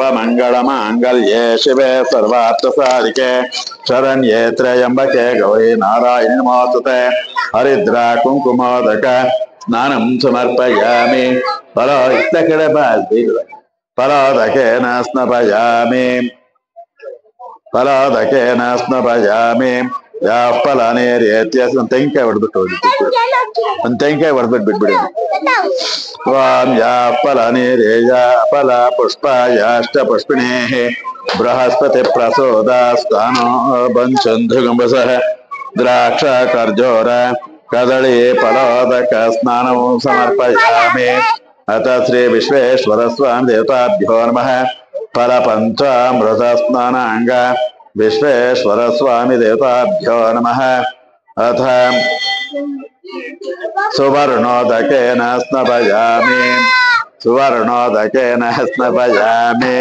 सर्वमंगलमांगल्ये शिवे सर्वार्थसाधिके शरण्ये त्र्यंबके गौरी नारायणि नमोस्तुते हरिद्रा कुंकुमोदक स्नानं समर्पयामि फलोदकेन स्नपयामि ಯಾವ ಫಲಾನೇ ರೀತಿಯ ಒಂದು ತೆಂಗಿನಕಾಯಿ ಹೊಡೆದ್ಬಿಟ್ಟು ಒಂದು ತೆಂಗಿನಕಾಯಿ ಹೊಡೆದ್ಬಿಟ್ಟು ಬಿಟ್ಬಿಡಿ ವಾಂ ಯಾ ಫಲಾನೇ ರೇಯ ಫಲ ಪುಷ್ಪಾಯಾಷ್ಟ ಪುಷ್ಪಿಣೇ ಬೃಹಸ್ಪತಿ ಪ್ರಸೋದ ಸ್ಥಾನೋ ಬಂಚಂಧುಗಂಬಸಃ ದ್ರಾಕ್ಷ ಖರ್ಜೂರ ಕದಳಿ ಫಲೋದಕ ಸ್ನಾನಂ ಸಮರ್ಪಯಾಮಿ ಅತ ಶ್ರೀ ವಿಶ್ವೇಶ್ವರ ಸ್ವಾಮಿ ದೇವತಾಭ್ಯೋ ನಮಃ ಫಲ ಪಂಚಾಮೃತ ಸ್ನಾನಾಂಗ विश्वेश्वर स्वामी देवताभ्यो नमः अथ सुवर्णोदकेन स्नपयामि सुवर्णोदकेन स्नपयामि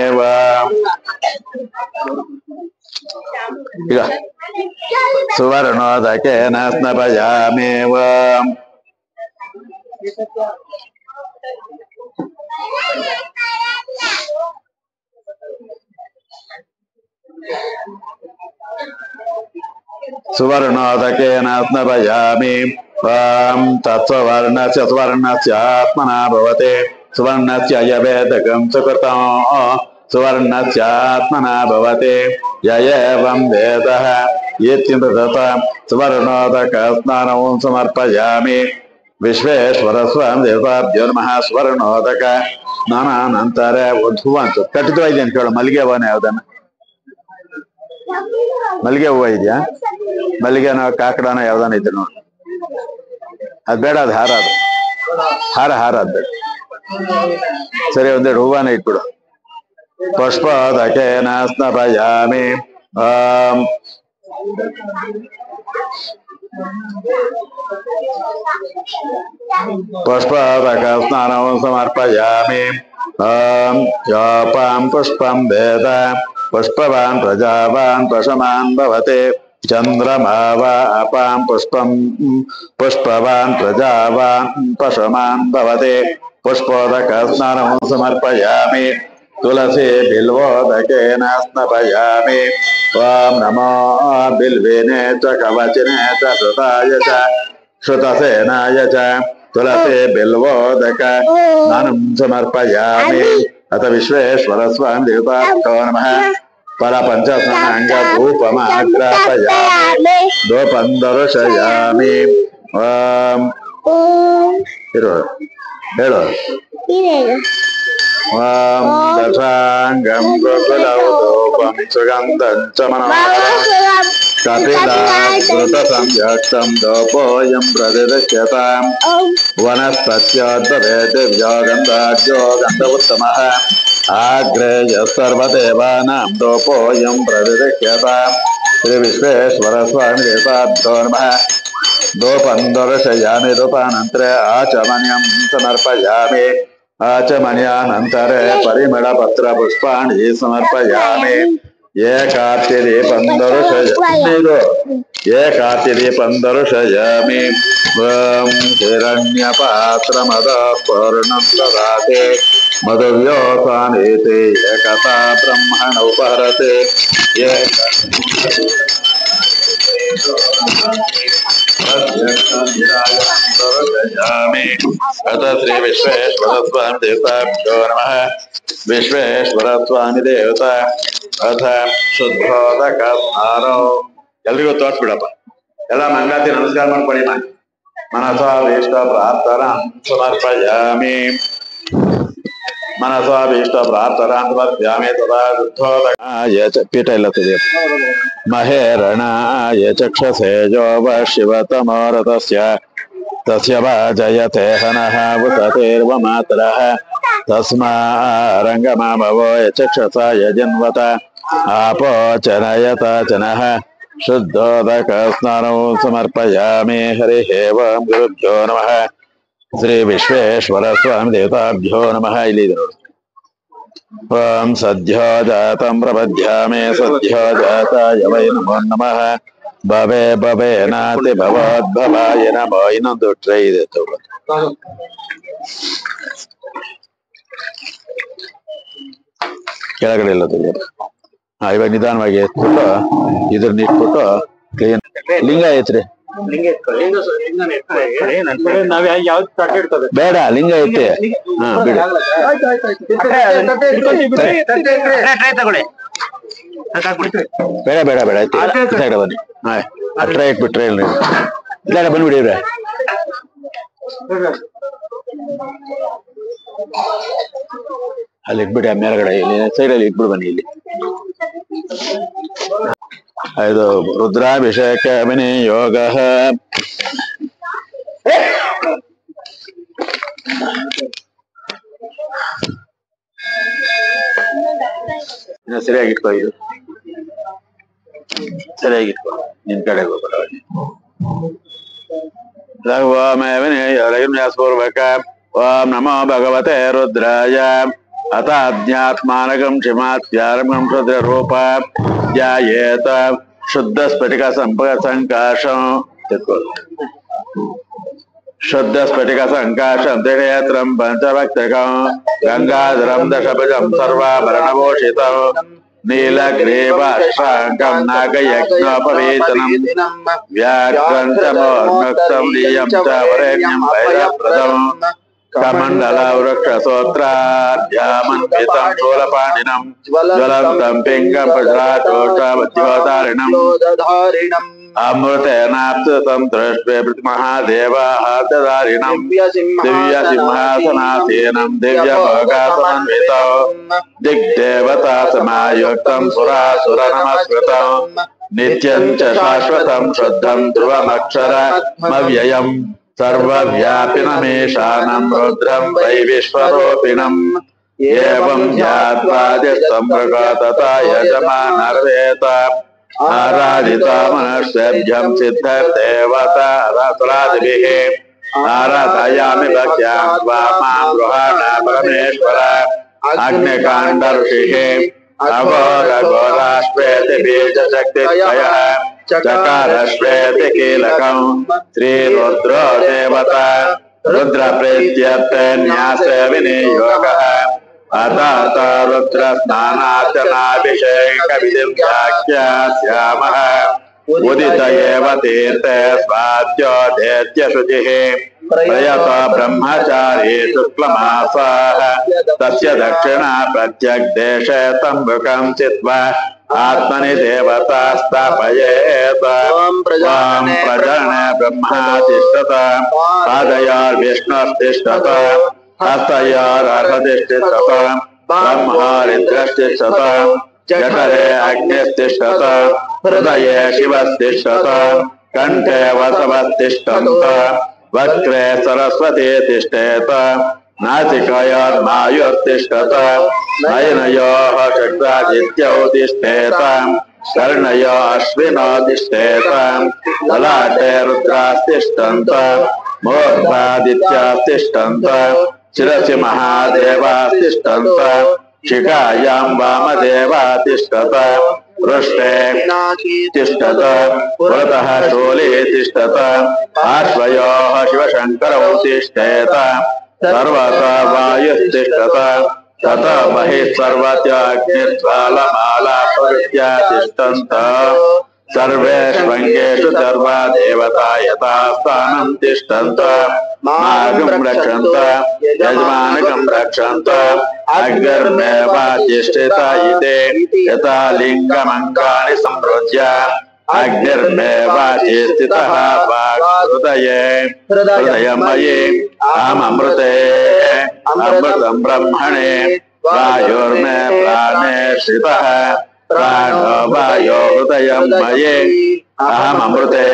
सुवर्णोदकेन स्नपयामि तत्सवर्णस्य सुवर्णस्य आत्मना भवते सुवर्णस्य यवेदकं सुकृतं सुवर्णस्य आत्मना भवते य एवं वेदः इत्यतः सुवर्णोदक स्नानं समर्पयामि विश्वेश्वर स्वामी देवताभ्यो नमः सुवर्णोदक स्नानानंतर ಒಂದು ಹೂವು ಅಂತ ಕಟ್ಟಿದ್ವಾಗಿದೆ ಅಂತ ಕೇಳು ಮಲ್ಲಿಗೆ ಹೂವನ ಯಾವ್ದನ್ನ ಮಲ್ಲಿಗೆ ಹೂವು ಇದೆಯಾ ಮಲ್ಲಿಗೆನ ಕಾಕಡನ ಯಾವ್ದಾನ ಇದ್ರೆ ನೋಡಿ ಅದ್ ಬೇಡ ಅದು ಹಾರ ಅದ್ ಬೇಡ ಸರಿ ಒಂದೆರಡು ಹೂವನ ಇಟ್ಬಿಡು ಪುಷ್ಪೋದಕೇನ ಸ್ನಪಯಾಮಿ पुष्पोदक स्नानं समर्पयामि योपां पुष्पं वेद पुष्पवान् प्रजावान् पशमान् भवते चन्द्रमा वा अपां पुष्पं पुष्पवान् प्रजावान् पशमान् भवते पुष्पोदक स्नानं समर्पयामि तुलसी बिल्वोदकेन स्नपयामि ओं नमो बिल्वेने च कवचने च श्रुताय च श्रुतसेनाय च तुलसी बिल्वोदक स्नानं समर्पयामि अथ विश्वेश्वर स्वामी देवताभ्यो नमः फलपञ्चस्नानाङ्ग धूपमाग्रापयामि धूपं दर्शयामि हेलो दशांगं गोकुलौ धूपं सुगन्धं च मनोहरं कपिलाकृतसंयुक्तं धूपोऽयं प्रतिदृश्यताम् वनस्पत्योद्भवे दिव्यो गन्धाढ्यो गन्धोत्तमः आग्रेय सर्वदेवानां धूपोऽयं प्रतिदृश्यताम् श्री विश्वेश्वर स्वामी देवताभ्यो नमः धूपं दर्शयामि धूपानन्तरे आचमनीयं समर्पयामि आचमनीयानन्तरे परिमलपत्र पुष्पाणि समर्पयामि एकार्तिदीपं दर्शयामि हिरण्यपात्रमदः पूर्णं ददाति मधुव्योसानीति एकता ब्रह्मण उपहरते अथ श्री विश्वेश्वर स्वामी देवताभ्यो नमः विश्वेश्वर स्वामी देवता अथ शुद्धोदक स्नानो ಎಲ್ರಿಗೂ ತೋರ್ಸ್ಬಿಡಪ್ಪ ಎಲ್ಲ ಮಂಗಾತಿ ನಮಸ್ಕಾರ ಮಾಡ್ಕೊಳ್ಳಿ ಮನಸ ವೇಷ್ಟ ಪ್ರಾರ್ಥನಾ ಸಮರ್ಪಯಾಮಿ मनसाभीष्ट प्रार्थनान्वद्यामे तदा शुद्धोदकाय च पीठ इल्लतदे महेरणाय चक्षसेजो शिवतमोरतस्य तस्य वाजयते हनः वसतेर्वमातरः तस्मारङ्गमामवो चक्षसा यजन्वत आपोचनयत चनः शुद्धोदकस्नानौ समर्पयामि हरिः ओं गुरुभ्यो नमः श्री विश्वेश्वर स्वामी देवताभ्यो नमः ओं सद्यो जातं प्रपद्यामि सद्यो जाताय वै नमो नमः भवे भवे नाति भवद्भवाय नमो ಇನ್ನೊಂದು ಟ್ರೈ ಇದೆ ತಗೊಳ್ಳಿ ಕೆಳಗಡೆ ಇಲ್ಲ ತಗೊಳ್ಳಿ ಇವಾಗ ನಿಧಾನವಾಗಿ ಎತ್ಬಿಟ್ಟು ಇದ್ರನ್ನ ಇಟ್ಬಿಟ್ಟು ಕ್ಲೀನ್ ಲಿಂಗ ಐತ್ರಿ ಬೇಡ ಲಿಂಗ ಐತೆ ಬೇಡ ಬೇಡ ಬೇಡ ಆಯ್ತು ಬನ್ನಿ ಟ್ರೈ ಇಟ್ಬಿಟ್ರೆ ಇಲ್ಲ ಬಂದ್ಬಿಡಿವ್ರೆ ಅಲ್ಲಿ ಇಟ್ಬಿಡಿ ಆ ಮೇಲ್ಗಡೆ ಇಲ್ಲಿ ಸೈಡಲ್ಲಿ ಇಟ್ಬಿಡು ಬನ್ನಿ ಇಲ್ಲಿ ಇದು ರುದ್ರಾಭಿಷೇಕ ವಿನಿಯೋಗ ಸರಿಯಾಗಿಟ್ಕೋ ಇದು ಸರಿಯಾಗಿಟ್ಕೋ ನಿನ್ ಕಡೆಗೆ ಹೋಗ್ಬೇಡ ವಿನಿಯೋಗ ಓಂ ನಮೋ ಭಗವತೆ ರುದ್ರಾಯ अताज्ञात्मानकं क्षिमात्यारम्भं रुद्ररूप ध्यायेत शुद्ध स्फटिक संकाशं शुद्ध स्फटिक संकाशं त्रिनेत्रं पंचवक्त्रकं गंगाधरं दशभुजं सर्वाभरणभूषितं नीलग्रीवाश्राङ्कं नागयज्ञोपवीतनं व्याघ्रं च मोर्मुक्तं नीयं च वरेण्यं वैरप्रदम् कमंडल वृक्षसोत्राद्यामन्वितं शूलपाणिनं ज्वलन्तं पिङ्गं प्रज्वातोषावद्योतारिणम् अमृतेनाप्तुतं दृष्ट्वे महादेवाहातधारिणं दिव्यसिंहासनासीनं दिव्यभोगासमन्वितं दिग्देवता समायुक्तं सुरासुरनमस्कृतं नित्यं च शाश्वतं शुद्धं ध्रुवमक्षरमव्ययम् सर्वव्यापिनमेशानं रुद्रं वै विश्वरूपिणम् एवं ज्ञात्वादिष्टं तथा यजमानर्वेत आराधिता मनुष्येभ्यं सिद्धदेवतारादिभिः आराधयामि भक्त्या मां गृहाण परमेश्वर अग्निकाण्ड ऋषिः अघोरघोराश्वेति बीजशक्तित्रयः चकारश्वेति कीलकं श्रीरुद्रो देवता रुद्रप्रीत्यर्थे न्यासे विनियोगः अतः रुद्रस्नानार्चनाभिषेकविधिं व्याख्यास्यामः उदित एव तीर्थे स्वाद्योदेत्य शुचिः प्रयत ब्रह्मचारी शुक्लमासाः तस्य दक्षिणा प्रत्यग्देशे तम्बुकं चित्वा आत्मनि देवता स्थापयेत् प्रजने ब्रह्मा तिष्ठत पादयोर्विष्णुस्तिष्ठत हस्तयोरर्हतिष्ठत ब्रह्मारिद्रस्तिष्ठत जठरे अग्निस्तिष्ठत हृदये शिवस्तिष्ठत कंठे वसवस्तिष्ठन्त वक्रे सरस्वती तिष्ठेत नासिकयोर्मायुर्तिष्ठत नयनयोः चक्रादित्यौ तिष्ठेत कर्णयो अश्विनो तिष्ठेत ललाटे रुद्रास्तिष्ठन्त मूर्धादित्यास्तिष्ठन्त शिरसि महादेवास्तिष्ठन्त शिखायां वामदेवातिष्ठत पृष्ठे तिष्ठत पुरतः शूले तिष्ठत पार्श्वयोः शिवशङ्करौ तिष्ठेत सर्वतः वायुस्तिष्ठत ततः बहिः सर्वत्याग्निज्वालमाला प्रभृत्या तिष्ठन्त सर्वेष्वङ्गेषु सर्वा देवता यथा स्थानं तिष्ठन्त मार्गं रक्षन्त यजमानकं रक्षन्त अग्निर्मेवाधिष्ठित इति यथा लिङ्गमङ्गानि संरोध्य अग्निर्मेवाधिष्ठितः वाक् हृदये हृदयमयि अहममृते अमृतं ब्रह्मणे वायुर्मे प्राणे श्रितः प्राणो वायो हृदयं मयि अहममृते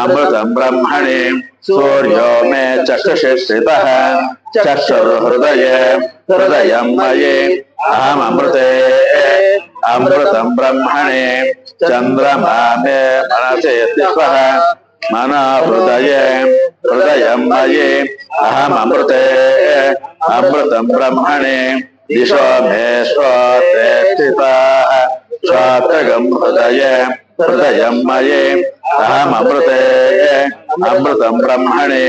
अमृतं ब्रह्मणे सूर्यो मे चक्षुषि श्रितः चक्षुर्हृदये हृदयं मयि अहममृते अमृतं ब्रह्मणे चन्द्रमा मे मनसि तिष्ठः मनो हृदये हृदयं मयि अहममृते अमृतं ब्रह्मणे दिशो मे श्रोत्रे स्थिताः श्रोत्रगं हृदये हृदयं मयि अहममृते अमृतं ब्रह्मणे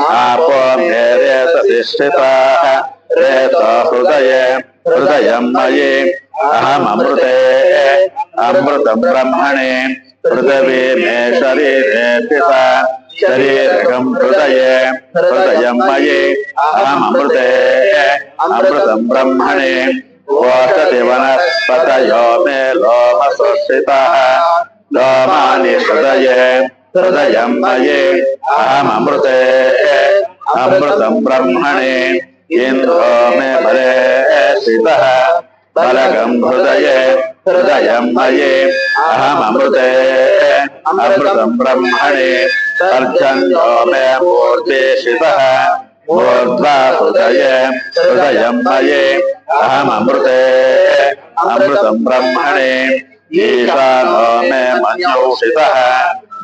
आपो मे रेतसि स्थिताः रेतो हृदये हृदयं मयि अहममृते अमृतं ब्रह्मणे पृथिवी मे शरीरे स्थिता शरीरकं हृदये हृदयं मयि अहममृते अमृतं ब्रह्मणे ओषधि वनस्पतयो मे लोमसो स्थिताः लोमानि हृदये हृदयं मयि अहममृते अमृतं ब्रह्मणे इन्द्रो मे बले स्थितः बलगं हृदये हृदयं मयि अहममृते अमृतं ब्रह्मणे पर्जन्यो मे मूर्ते स्थितः मूर्ध्वा हृदये हृदयं मयि अहममृते अमृतं ब्रह्मणे ईशानो मे मन्यौ स्थितः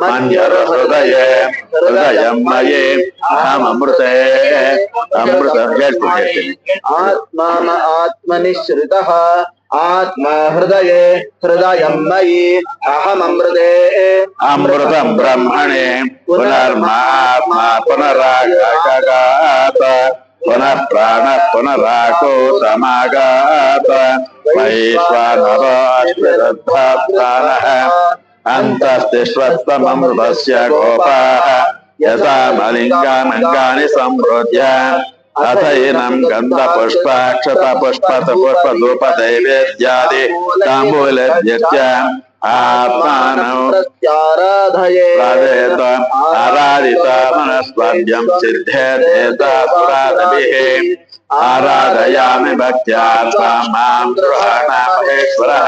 मन्यर्हृदये हृदयं मयि अहममृते अमृतं आत्मनि श्रितः आत्मा हृदये हृदयं मयि अहममृते अमृतं ब्रह्मणे पुनर्मात्मा पुनरागात पुनः प्राणः पुनराको समागात वैश्वानरोऽश्विदद्धाप्राणः अन्तस्तिष्वत्वममृतस्य गोपाः यथा मलिङ्गानङ्गानि संहृत्य अथैनं गन्धपुष्पाक्षतपुष्पधूपदैवेद्यादि ताम्बूलद्यश्च आत्मानं प्रार्थयेत आराधित मनस्वर्ग्यं सिद्धेदेतापुरादभिः आराधयामि भक्त्या मां गृहाण महेश्वरः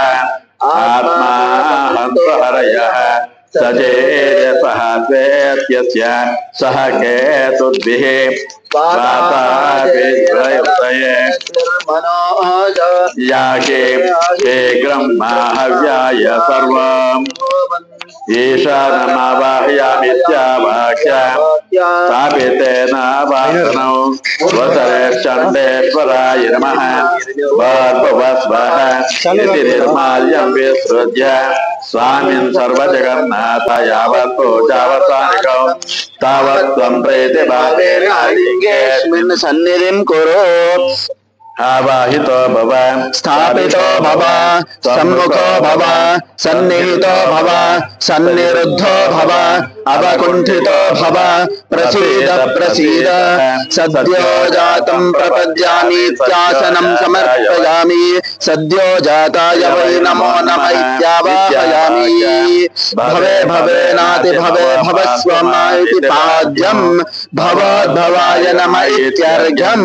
आत्मा हन्तहरयः सजेयसः द्वेत्यस्य सह केतुद्भिः वाताभिर्हृदये याके शीघ्रं माहव्याय सर्वम् ईशानमावाहयामित्यावाक्य स्थापितेन वासनौ वसरेश्चण्डेश्वराय नमः भर्भुवस्वः इति निर्माल्यं विसृज्य स्वामिन् सर्वजगन्नाथ यावत् पूजावसानिकौ तावत् त्वं प्रीतिभावेन लिङ्गेऽस्मिन् सन्निधिं कुरु आवाहितो भव स्थापितो भव सम्मुखो भव सन्निहितो भव सन्निरुद्धो भव अवकुण्ठितो भव प्रसीद प्रसीद सद्यो जातं प्रपद्यामीत्यासनं समर्पयामि सद्यो जाताय वै नमो नमः इत्यावाहयामि भवे भवेनाति भवे भवस्वम इति पाद्यं भवोद्भवाय नमः इत्यर्घ्यं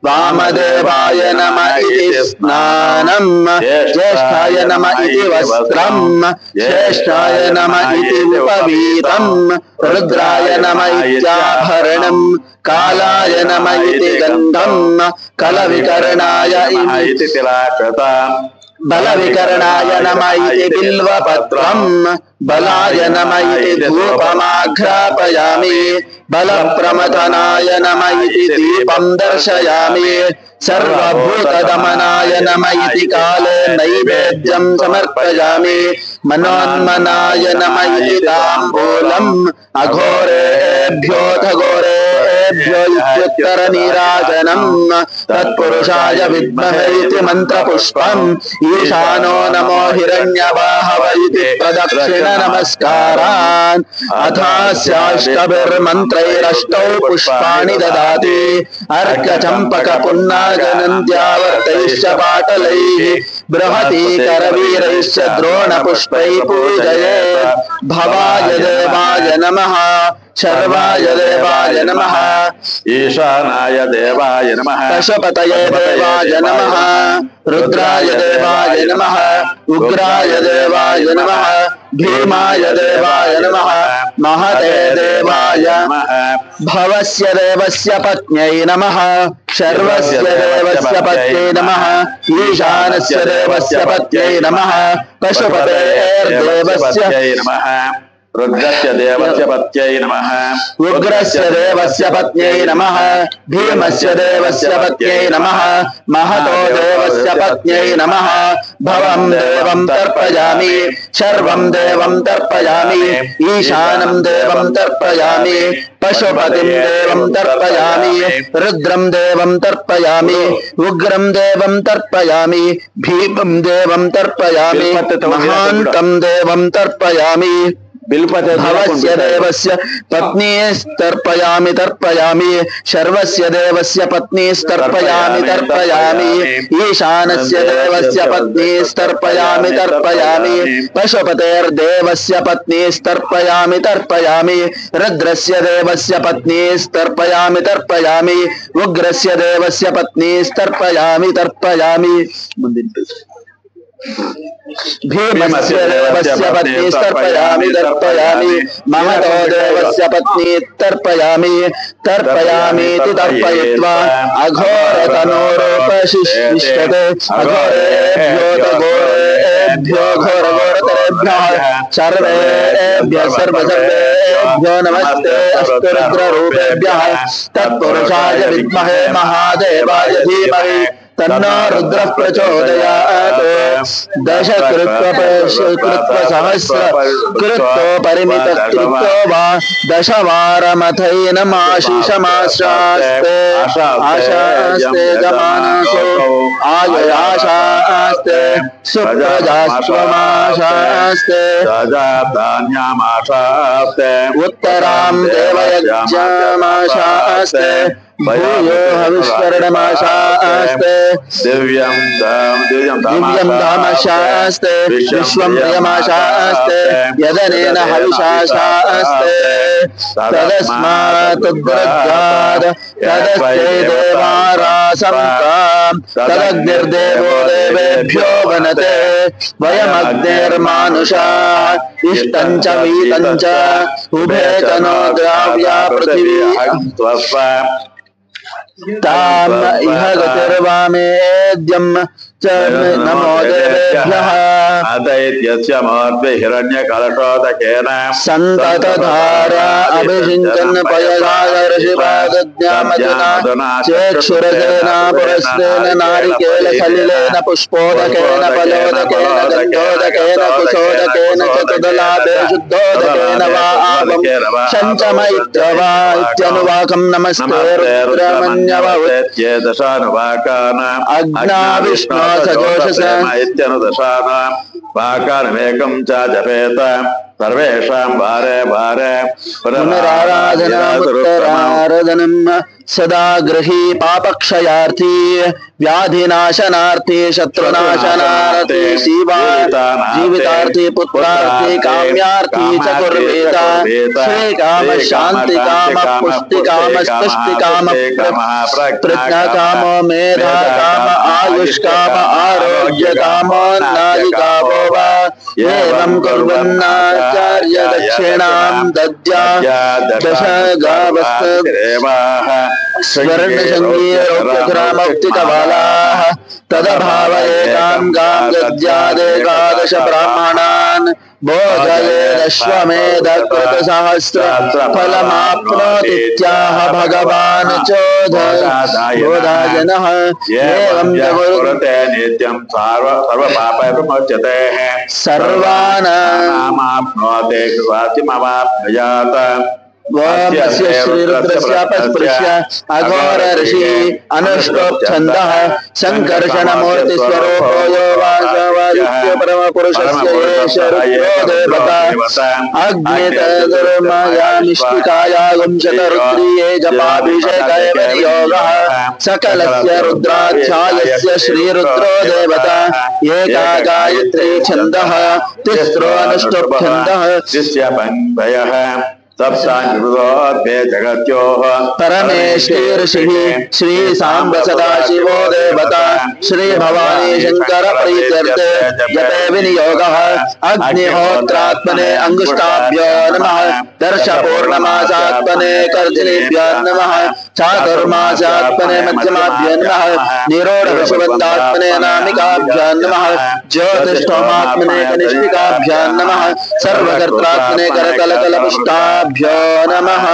वामदेवाय नमः इति स्नानं ज्येष्ठाय नमः इति वस्त्रं श्रेष्ठाय नमः इति उपवीतं रुद्राय नमः इत्याभरणं कालाय नमः इति गन्धं कलविकर्णाय इति तिलकतां बलविकर्णाय नमः इति बिल्वपत्रं बलाय नमः इति धूपमाघ्रापयामि बलप्रमथनाय नमः इति दीपं दर्शयामि सर्वभूतदमनाय नमः इति काले नैवेद्यं समर्पयामि मनोन्मनाय नमः इति ताम्बूलम् अघोरेभ्योऽथ घोरेभ्यो इत्युत्तरनीराजनम् तत्पुरुषाय विद्महे इति मन्त्रपुष्पम् ईशानो नमो हिरण्यवाहव इति प्रदक्षिण नमस्कारान् अथास्याष्टभिर्मन्त्रैरष्टौ पुष्पाणि ददाति अर्घ्यचम्पकपुन्नागनन्द्यावर्तैश्च पाटलैः बृहतीकरवीरैश्च द्रोणपुष्पैः पूजयेत् भवाय देवाय नमः शर्वाय देवाय नमः ईशानाय देवाय नमः पशुपतये देवाय नमः रुद्राय देवाय नमः उग्राय देवाय नमः भीमाय देवाय नमः महते देवाय भवस्य देवस्य पत्न्यै नमः शर्वस्य देवस्य पत्न्यै नमः ईशानस्य देवस्य पत्न्यै नमः पशुपतेर्देवस्य नमः रुद्रस्य देवस्य पत्न्यै नमः उग्रस्य देवस्य पत्न्यै नमः भीमस्य देवस्य पत्न्यै नमः महतो देवस्य पत्न्यै नमः भवं देवं तर्पयामि शर्वं देवं तर्पयामि ईशानं देवं तर्पयामि पशुपतिं देवं तर्पयामि रुद्रं देवं तर्पयामि उग्रं देवं तर्पयामि भीमं देवं तर्पयामि महान्तं देवं तर्पयामि भवस्य देवस्य पत्नीस्तर्पयामि तर्पयामि शर्वस्य देवस्य पत्नीस्तर्पयामि तर्पयामि ईशानस्य देवस्य पत्नीस्तर्पयामि तर्पयामि पशुपतेर्देवस्य पत्नीस्तर्पयामि तर्पयामि रुद्रस्य देवस्य पत्नीस्तर्पयामि तर्पयामि उग्रस्य देवस्य पत्नीस्तर्पयामि तर्पयामि भीमस्य देवस्य पत्नीस्तर्पयामि तर्पयामि महतो देवस्य पत्नी तर्पयामि तर्पयामीति तर्पयित्वा अघोरतनोरूपशिष्यते अघोरेभ्यो घोरघोरतरेभ्यः सर्वेभ्यः सर्वसर्वेभ्यो नमस्ते अस्तु रुद्ररूपेभ्यः तत्पुरुषाय विद्महे महादेवाय धीमहि तन्नो रुद्रः प्रचोदयात् दश कृत्वसहस्र कृत्तो परिमितकृत्तो वा दशवारमथैनमाशिषमाशास्ते आशास्ते गमानसो आययाशास्ते सुप्रजास्त्वमाशास्ते धान्यमाशास्ते उत्तरां देवयज्ञमाशास्ते भूयो हविष्करणमाशास्ते दिव्यं धामशास्ते विश्वं प्रियमाशास्ते यदनेन हविषाशास्ते तदस्मात् तद्रद्गाद तदस्ते देवारासं तदग्निर्देवो देवेभ्यो वनते वयमग्निर्मानुषा इष्टं च वीतं च उभे च नो द्राव्या पृथिवी ताम इह गतिर्वामेद्यं च नमो देवेभ्यः अदैत्यस्य महद्वे हिरण्यकलशोदकेन सन्ततधारा अभिषिञ्चन् पयसागर्षिपादज्ञामजुना चेक्षुरजेना पुरस्तेन नारिकेलसलिलेन पुष्पोदकेन फलोदकेन गन्धोदकेन कुशोदकेन च तदलाभे शुद्धोदकेन वा आवं शञ्चमैत्यवा इत्यनुवाकं नमस्ते रुद्रमन्यवउत्येदशानुवाकान् अग्ना विष्णु सजोषसेन वाकानमेकं च जपेत सर्वेषां वारे वारे पुनराराधनामुत्तराराधनं सदा गृही पापक्षयार्थी व्याधिनाशनार्थी शत्रुनाशनार्थी जीवितार्थी पुत्रार्थी काम्यार्थी च कुर्वेत श्रीकाम शान्तिकाम पुष्टिकाम स्तुष्टिकाम प्रज्ञाकामो मेधाकाम आयुष्काम आरोग्यकामो नायिकामो वा एवं कुर्वन्नाचार्य दक्षिणां दद्यात् दश गावस्तदेवाः स्वर्णसङ्गीरोक्तग्रामौक्तिकबालाः तदभावयेतां गां दद्यादेकादश ब्राह्मणान् बोधयेदश्वमेधकृतसहस्र फलमाप्नोतीत्याह भगवान् चोदयनः एवं कुरुते नित्यं सर्वपापैः विमुच्यते सर्वानामाप्नोति स्वातिमवाप्नुयात् वस्य श्रीरुद्रस्यापस्पृश्य अघोर ऋषि अनुष्टोपछन्दः सङ्कर्षणमूर्तिस्वरूपो यो वासवादित्य परमपुरुषस्य एष रुद्रो देवता अग्नितदुर्मया निष्ठिकाया गुंशतरुद्रीये जपाभिषेकैव नियोगः सकलस्य रुद्राध्यायस्य श्रीरुद्रो देवता एका गायत्री छन्दः तिस्रो अनुष्टुप् छन्दः शिष्यपन्वयः सप्तान्विभूतोद्भे जगत्योः परमेष्ठीर्षिः श्री सांब सदाशिवो देवता श्री भवानी शंकर प्रीत्यर्थे जपे विनियोगः अग्निहोत्रात्मने अंगुष्ठाभ्यो नमः दर्श पूर्णमासात्मने कर्जनेभ्यो नमः चातुर्मासात्मने मध्यमाभ्यो नमः निरोध वृषभन्दात्मने अनामिकाभ्यो नमः ज्योतिष्ठोमात्मने कनिष्ठिकाभ्यो नमः सर्वकर्त्रात्मने करतलकलपुष्टाभ्यो नमः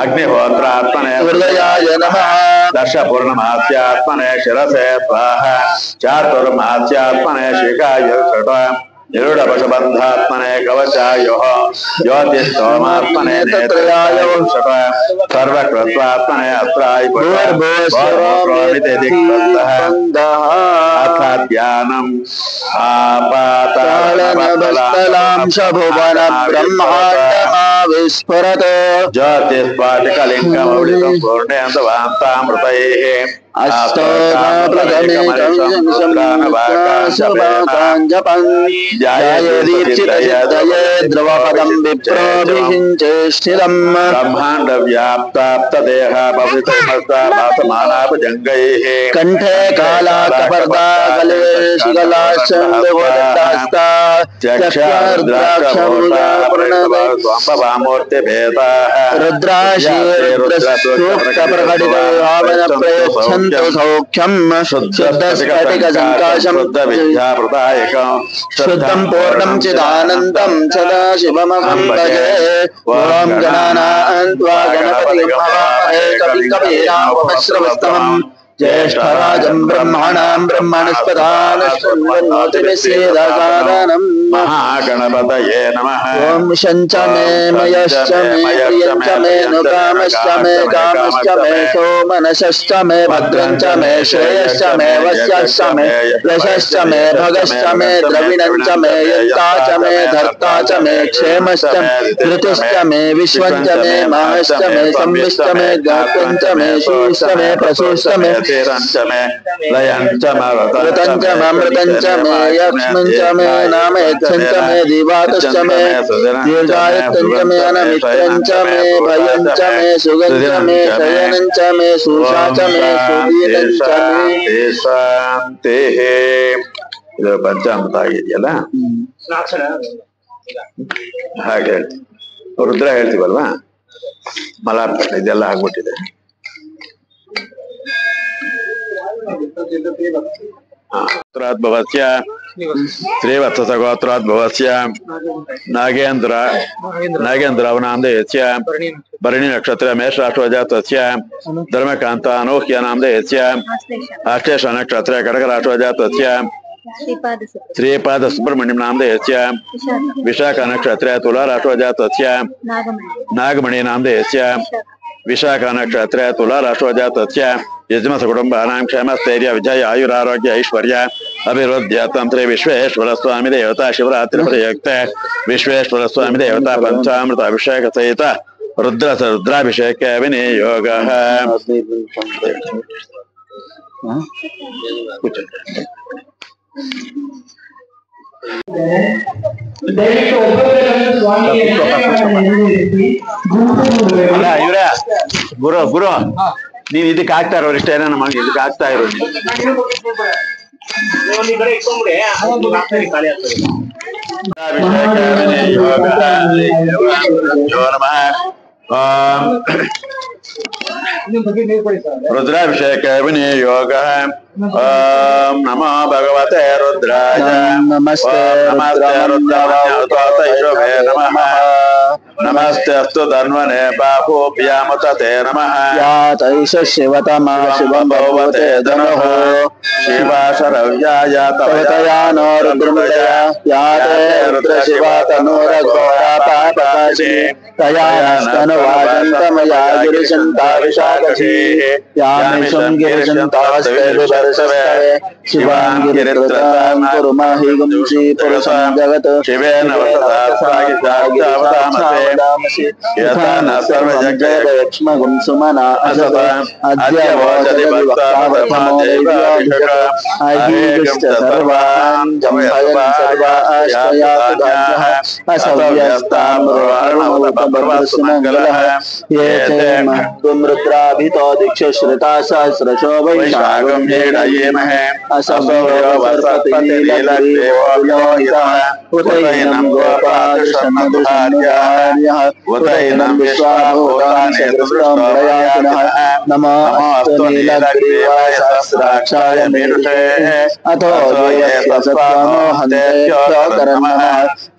अग्निहोत्रात्मने हृदयाय नमः दर्श पूर्णमास्यात्मने शिरसे स्वाहा चातुर्मास्यात्मने शिखाय निरूढपशुबन्धात्मने कवचायोः ज्योतिष्ठोमात्मने नेत्रयाय सर्वकृत्वात्मने अस्त्राय अर्थाध्यानम् आपातालनभस्तलांश ब्रह्माण्डमाविस्फुरत् ज्योतिष्पाटिकलिङ्गमौलितं पूर्णेन्दवान्तामृतैः ब्रह्मांड व्याप्ताप्तदेह भवितमस्तामानापजङ्गैः कंठे काला कपर्दा गले शिगलाश्चन्द्रवदत्तास्ता चक्षुर्द्राक्षमूर्तिभेदाः रुद्राशीर्द्रसूक्तप्रकटितो प्रयच्छन्तु सौख्यम् शुद्धस्फटिकसङ्काशम् शुद्धं पूर्णं चिदानन्दं सदाशिवमहं भजे ॐ गणानां त्वा गणपतिं हवामहे कविं कवीनामुपश्रवस्तमम् ज्येष्ठराजं ब्रह्मणां ब्रह्मणस्पदान शृण्वन्नोतिभिस्सेदसादनम् महागणपतये नमः ओम शंच मे मयश्च मे प्रियञ्च मे नुकामश्च मे कामश्च मे सोमनसश्च मे भद्रञ्च मे श्रेयश्च मे वस्यश्च मे यशश्च मे भगश्च मे द्रविणञ्च मे यन्ता च मे धर्ता च मे क्षेमश्च धृतिश्च मे विश्वञ्च मे महश्च मे संविश्च मे ज्ञातञ्च मे शूश्च मे प्रसूश्च मे तीरञ्च मे लयञ्च ऋतञ्च ममृतञ्च मे यक्ष्मञ्च मे नामयच्छञ्च मे दिवातश्च मे दीर्घायुतञ्च मे अनमित्रञ्च मे भयञ्च मे सुगञ्च मे शयनञ्च मे सुषा च मे सुदीनञ्च मे शान्तिः ಇದು ಪಂಚಾಮೃತ ಆಗಿದೆಯಲ್ಲ ಹಾಗೆ ಹೇಳ್ತೀವಿ ರುದ್ರ ಹೇಳ್ತೀವಲ್ವಾ ಮಲಾರ್ಪಣೆ ಇದೆಲ್ಲ ಆಗ್ಬಿಟ್ಟಿದೆ ಗೋತ್ರಾದ್ಭವಸ್ಯ ಶ್ರೀವತ್ಸಗೋತ್ರಾದ್ಭವಸ್ಯ ನಾಗೇಂದ್ರ ಅವನಾಮಧೇಯಸ್ಯ ಭರಣಿ ನಕ್ಷತ್ರ ಮೇಷರಾಷ್ಟ್ರಜಾತಸ್ಯ ಧರ್ಮಕಾಂತ ಅನೂಹ್ಯ ನಾಮಧೇಯಸ್ಯ ಆಶ್ಲೇಷ ನಕ್ಷತ್ರ ಕಟಕರಾಷ್ಟ್ರಜಾತಸ್ಯ ಶ್ರೀಪಾದ ಸುಬ್ರಹ್ಮಣ್ಯಂ ನಾಮಧೇಯಸ್ಯ ವಿಶಾಖ ನಕ್ಷತ್ರ ತುಲಾ ರಾಷ್ಟ್ರಜಾತಸ್ಯ ನಾಗಮಣಿ ನಾಮಧೇಯಸ್ಯ विशाख नक्षत्र तुला राष्ट्रजातस्य यजमस कुटुंबानां क्षेमस्थैर्य विजय आयुरारोग्य ऐश्वर्य अभिवृद्ध्य तंत्रे विश्वेश्वर स्वामी देवता शिवरात्रि प्रयुक्त विश्वेश्वर स्वामी देवता पंचामृत अभिषेक सहित रुद्राभिषेक विनियोगः ಅಲ್ಲ ಇವ್ರೆ ಗುರು ಗುರು ನೀವ್ ಇದಕ್ಕೆ ಆಗ್ತಾ ಇರೋರು ಇಷ್ಟ ಏನ ಮಾಡಿ ಇದಕ್ಕೆ ಆಗ್ತಾ ಇರೋ रुद्राभिषेक विनियोग ओम नमो भगवते रुद्राय नमस्ते रुद्राय नमः नमस्ते अस्तु धन्वने बाहुभ्यामुतते नमः यातैष शिवतमा शिवं भवते धनुः शिवाशरव्याय तवतया नो रुद्रमृतया याते रुद्रशिवा तनूरघोरा पापकाशे तया स्तनवाजन्तमया गिरिशन्ता विशाखशीः यामिषं गिरिशन्तास्ते विवर्षवे शिवां गिरित्रतां कुरुमहि गुंसि पुरुषं जगत् शिवेन वसदात्सागितावतामसे वदामसि यथा न सर्वजगयक्ष्मगुं सुमना असत अद्य वोचति वक्तावथमोदैव्याभिषक अहीगश्च सर्वान् जम्भयन् सर्वाश्रयातुधान्यः असव्यस्ताम्रोहणोतपर्वस्मङ्गलः ये ते महद्गुमृद्राभितो दिक्षश्रिता सहस्रशो वैशाखं येमहे असव्यवर्पतिनीलग्रीवोऽलोहितः उतैनं गोपादृशन्नदुषन्नुधार्यः उतैनं विश्वाभूतानि चतुष्टोमयातिनः नमोऽस्तु नीलग्रीवाय सहस्राक्षाय मीरुषे अतो देवस्य सत्त्वमोहन्तेभ्योऽकरन्नमः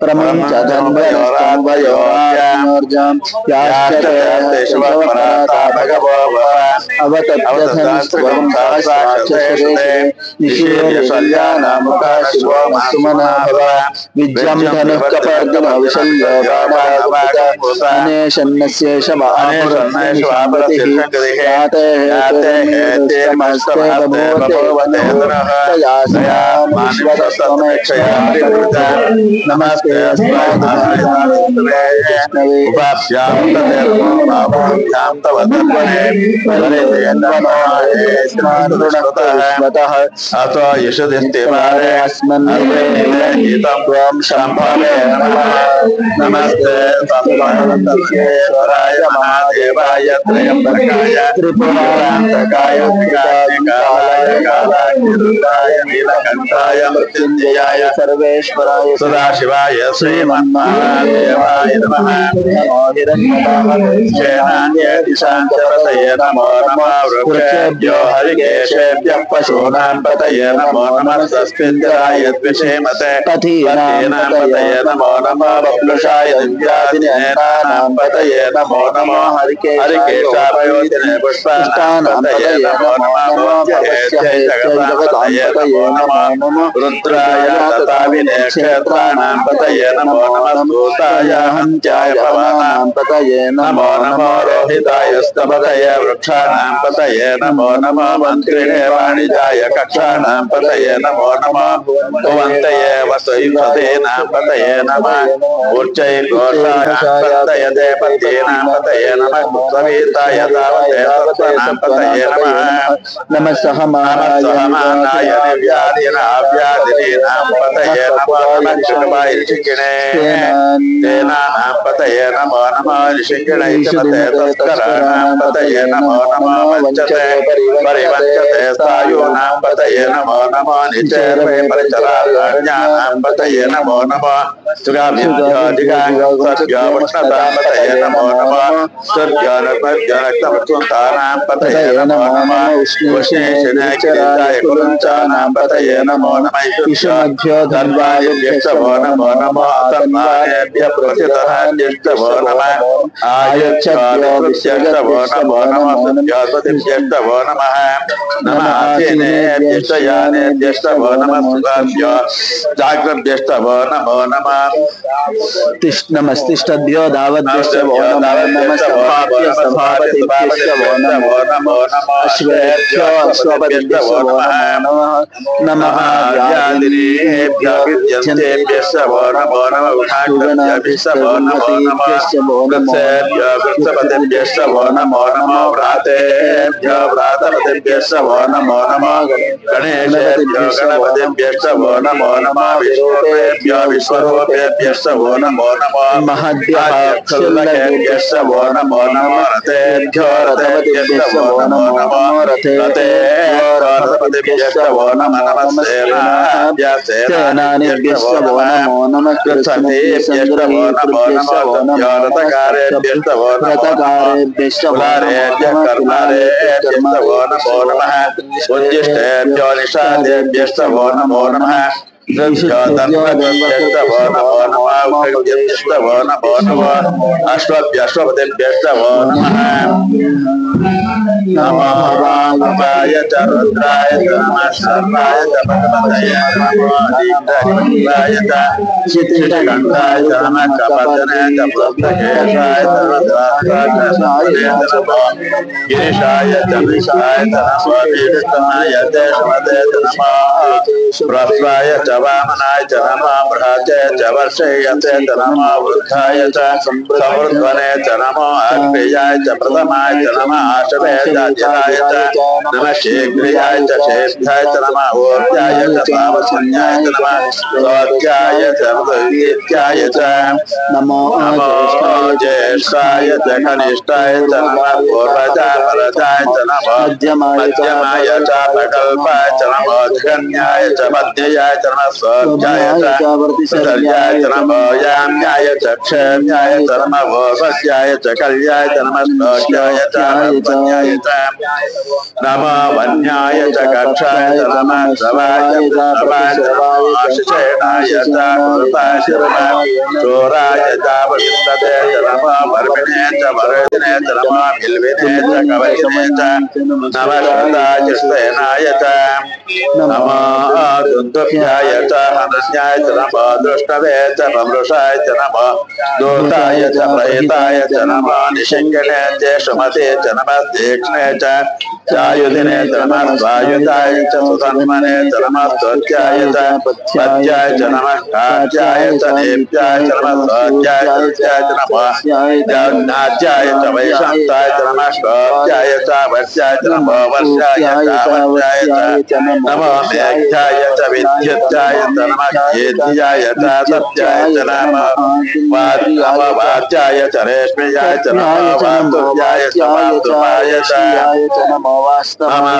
प्रमुञ्च धन्वयोरात्मयोर्जां याश्चते शिवपराता भगवो अवतप्यधनस्त्वं सहस्राक्षशेषे निशीर्यशल्यानामुखा शिवो सुमना भव विद्यं धनुः कपर्दिनो विशल्यो अनेशन्नस्येषवापरतिः याते हेतेर्मस्ते बभूवते नमस्ते अथवा यशोदिस्तेवारे अस्मन्नितं शम्भवे नमस्ते तस्मैश्वराय महादेवाय त्रयंबकाय त्रिपुरान्तकाय कालाय कालाय नीलकण्ठाय मृत्युञ्जयाय सर्वेश्वराय सदाशिवाय श्रीमन्महादेवाय नमः सेनान्यदिशान्तपतये नमो नमः वृक्षेभ्यो हरिकेशेभ्यः पशूनां पतये नमो नमः तस्मिन्द्राय द्विषेमते पतीनां पतये नमो नमः बप्लुषाय दिव्यादिनेनानां पतये नमो नमः हरिकेशाभ्योदिने पुष्पाणां पतये नमो नमः मोध्यहेत्यै जगतां पतये नमो नमः रुद्राय तथाविने क्षेत्राणां पतये नमो नमः स्तोताय हन्त्याय पवनानां पतये नमो नमः रोहिताय स्तपतये वृक्षाणां पतये नमो नमः मन्त्रिणे वाणिजाय कक्षाणां पतये नमो नमः भुवन्तये वसुयुधीनां पतये नमः ऊर्जै घोषाय पतये देवतीनां पतये नमः सविताय तावदेवतानां पतये नमः नमः सहमानाय निव्याधिनाव्याधिनीनां पतये नमो नमः कृपाय ऋषिकिणे तेनानां पतये नमो नमः ऋषिकिणे चमते तस्कराणां पतये नमो नमः वञ्चते परिवञ्चते सायूनां पतये नमो नमः निचेर्वे परिचराज्ञानां पतये नमो नमः सुगाभ्योऽधिकाङ्गसद्योष्णतां पतये नमो नमः सुर्योनपद्योनक्तमृत्युन्तानां पतये नमो नमः उष्णेशनेकिरीटाय कुरुञ्चानां पतये नमो नमः ईशमध्यो धन्वायुभ्यश्चवो नमो नमः तन्वानेभ्यः प्रतितरान्यश्चवो नमः आयुच्छ्वादिकृत्यश्चवो नमो नमः सुभ्योत्पत्तिभ्यश्चवो नमः नमः आसीनेभ्यश्चयानेभ्यश्चवो नमः सुगाभ्यो जाग्रभ्यश्चवो नमो नमः नमस्तिष्ठभ्यो धावद्भ्यो नमः सभापतिभ्यो नमो अश्वेभ्यो अश्वपतिभ्यो नमः व्याधिनेभ्यो विद्यन्तेभ्यो नमो नमः उठाभ्यो नमो वृक्षेभ्यो वृक्षपतिभ्यो नमो नमः व्रातेभ्यो व्रातपतिभ्यो नमो नमः गणेशेभ्यो गणपतिभ्यो नमो नमः विष्णुरूपेभ्यो विश्वरूपेभ्यो नमो नमः महद्भ्यो नमो नमः रथेभ्यो रथपतिभ्यो नमो नमः रथेभ्यो रथपतिभ्यो नमो नमः सेनानिभ्यो नमो नमः कृष्णेभ्यो नमो नमः रथकारेभ्यो रथकारेभ्यो कर्मारेभ्यो नमो नमः उज्जिष्टेभ्यो निषादेभ्यो नमो नमः नमो नमः अश्वभ्यश्वपतिभ्यो नमः नमः च रुद्राय नमः शर्वाय च भगवतये नमो दीक्षाय च शितिकण्ठाय च नमः कपतने च प्रोक्तकेशाय च नमः गिरिशाय च विशाय च नमो वीरतमाय च श्रमते च नमः प्रस्वाय च वामनाय च नमः बृहते च वर्षयते च नमः वृद्धाय च संवृद्धने च नमो अग्रयाय च प्रथमाय च नमः आशवे च जिताय च नमः शीघ्रियाय च शेषाय च नमः ऊर्जाय च सावसन्याय च नमः सौत्याय च मृत्याय च नमो ज्येष्ठाय च कनिष्ठाय च नमः पूर्वजाय परजाय च नमः मध्यमाय च प्रकल्पाय च नमः गण्याय च मध्ययाय च नमः सौत्याय च प्रतिसर्याय च नमः याम्याय च क्षेम्याय च नमः वोपस्याय च कल्याय च नमः स्तोत्याय च वन्याय च नमः वन्याय च कक्षाय च नमः श्रवाय च श्रवाय च नमः शिशेनाय च कृताय च नमः चोराय च वृत्तते च नमः वर्मिणे च वरदिने च नमः बिल्विने च कवचिने च नमः श्रुताय च सेनाय च नमः दुन्दुभ्याय च हनन्याय च नमः दृष्टवे च पमृषाय च नमः दूताय च प्रहिताय च नमः निषङ्गिने च सुमते च नमः तीक्ष्णे च चायुधिने च नमः स्वायुधाय च सुधन्वने च नमः स्तोत्याय च पत्याय च नमः कात्याय च नेप्याय च नमः स्वात्याय च नमः ज्ञात्याय च वैशन्ताय च नमः स्तोत्याय च वर्ष्याय च नमः वर्षाय च वर्षाय च नमः मेघ्याय च विद्युत्याय च नमः केद्याय च सत्याय च नमः वाच्याय च रेश्म्याय च नमः वातुर्याय च वातुपाय च नमः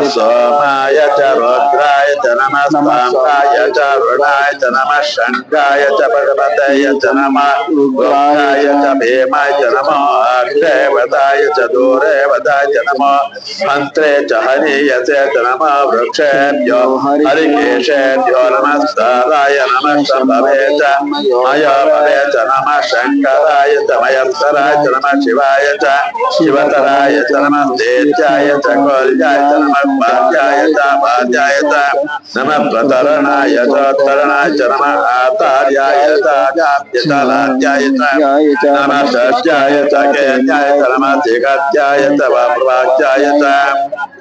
सोमाय च रुद्राय च नमः साम्राय च रुणाय च नमः शङ्काय च भगवतये च नमः रुद्राय च भीमाय च नमः अग्रेवताय च दूरेवताय च नमः हन्त्रे च हनीयसे च नमः वृक्षेभ्यो हरिकेशेभ्यो नमः साराय नमः शम्भवे च मयोभवे च नमः शङ्कराय च मयस्कराय च नमः शिवाय च शिवतराय च नमः देत्याय च कोल्याय च नमः पाद्याय च पाद्याय च नमः प्रतरणाय च तरणाय च नमः आतार्याय च व्याप्यतलाद्याय च नमः षष्ट्याय च केन्याय च नमः तिगत्याय च वाप्राज्याय च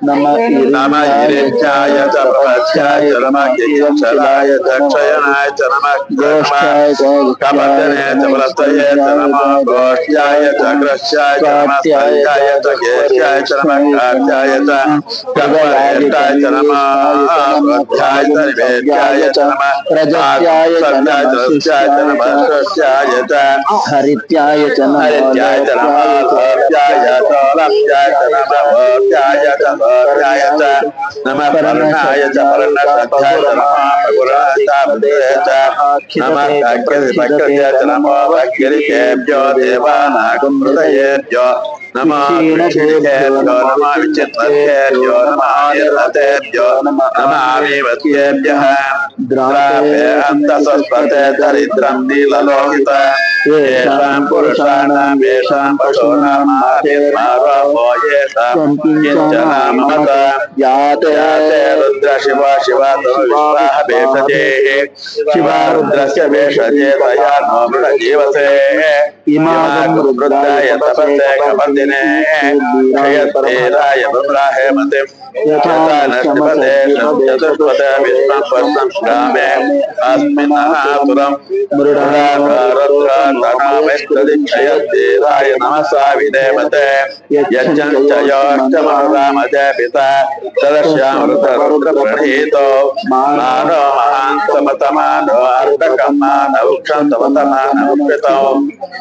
नमः इरित्याय च प्रपथ्याय च नमः किंचराय च क्षयनाय च नमः कपतने च प्रत्यये च नमः गोष्ठ्याय च ग्रस्याय च नमः स्तल्याय च केत्याय च नमः कात्याय च कर्मरेष्टाय च नमः क्रोध्याय च निवेद्याय च नमः रजत्याय च नमः शिष्याय च नमः शिष्याय च हरित्याय च नमः हरित्याय च नमः भव्याय च लभ्याय च नमः भव्याय च भव्याय च नमः पर्णाय च पर्णसत्याय च नमः पगुराय च बुद्धे च नमः भक्तिर्भक्तिर्य च नमः भक्तिर्भ्यो देवानागं हृदयेभ्यो नमः विचिन्तेभ्यो नमः विचिन्तेभ्यो नमः निर्मतेभ्यो नमः विवत्येभ्यः द्रापे अन्तसस्पते दरिद्रं नीललोहित येषां पुरुषाणां येषां पशूनां आदिर्मारो येषां किञ्चनाममत याते रुद्र शिव शिव विश्वाः भेषजेः शिवा रुद्रस्य भेषजे तया नो मृडजीवसे इमागं रुद्राय तपसे कपर्दिने क्षयत्तेराय बभ्राहे मतिं यथा नष्टपते चतुष्पदे विश्वं पश्वं श्रामे अस्मिन्ननातुरं मृडा रुद्र तनामेस्तदिक्षयत्तेराय नमसा विदेवते यज्ञञ्च योष्टमनुरामते पिता तदस्यामृतरुद्रप्रणीतो मानो महान्तमतमानो अर्धकं मानवक्षं तमतमानवकृतौ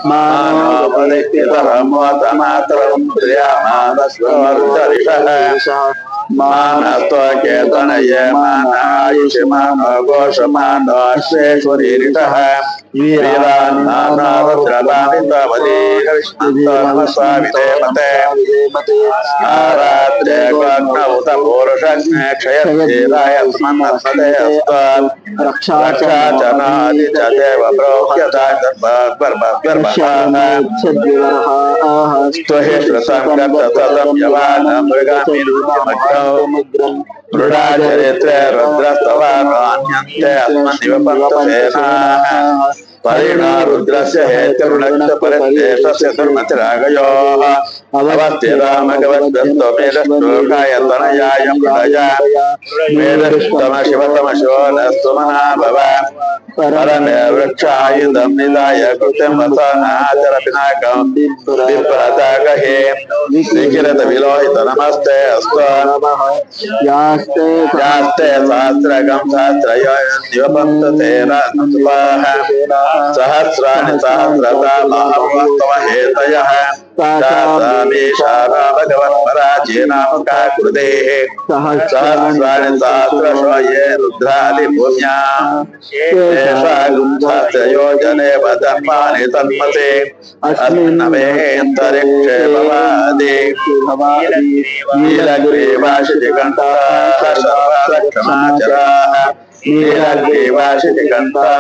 मानो बलिपितरमोतमातरं प्रियामानस्वरुदरिषः मानस्त्वकेतनये मानायुषमानो घोषमानो अश्वेश्वरीरिषः మృడాచరిత్రే రుద్రస్తవాన్యంతే అస్మన్నివ పంతసేనాః పరిణా రుద్రస్య హేతుర్నక్త పరిదేశస్య దుర్మతిరాగయోః అవస్థితామగవద్వంతోమేదశ్లోకాయ తనయాయ మృడయా మేదస్తమ శివతమశో నస్తుమనా భవ పరమే వృక్షాయుధం నిదాయ కృతం వసనాచర పినాకం విప్రతాగహే వికిరత విలోహిత నమస్తే అస్తు యాస్తే సహస్రగం సహస్రయోనివపంతసేన సహస్రాణి సహస్రతా మహాభవస్తవహేతయః భగవత్పరాజేనామకాకృతే సహస్రాణి సహస్రశో ఏ రుద్రాదిపుణ్యా సహస్రయోజనే వదన్మాని తన్మతే అస్మిన్నవేంతరిక్షే భవాది నీలగ్రీవాశికంఠాః సర్వరక్షమాచరాः నీలగ్రీవాశికంఠాः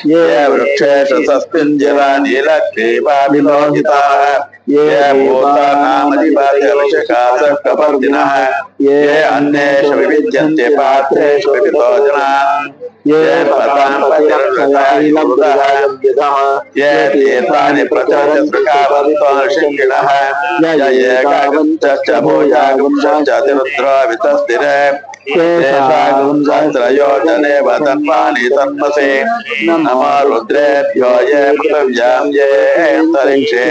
ये वृक्षेषु तस्मिञ्जला नीलग्रीवा विलोहिताः ये भूतानामधिपत्यभिषेकासक्तपर्दिनः ये अन्येषु विविद्यन्ते पात्रेषु विविधो जनाः ये पताम्पतिर्वृताः ये तीर्थानि प्रचलितृकावन्तोषिणः य एकागुंश्च भूयागुंश्च अतिरुद्रो वितस्तिरे सहस्रयोजने वदन्मानि तन्मसे नमो रुद्रेभ्यो ये पृथिव्यां ये अन्तरिक्षे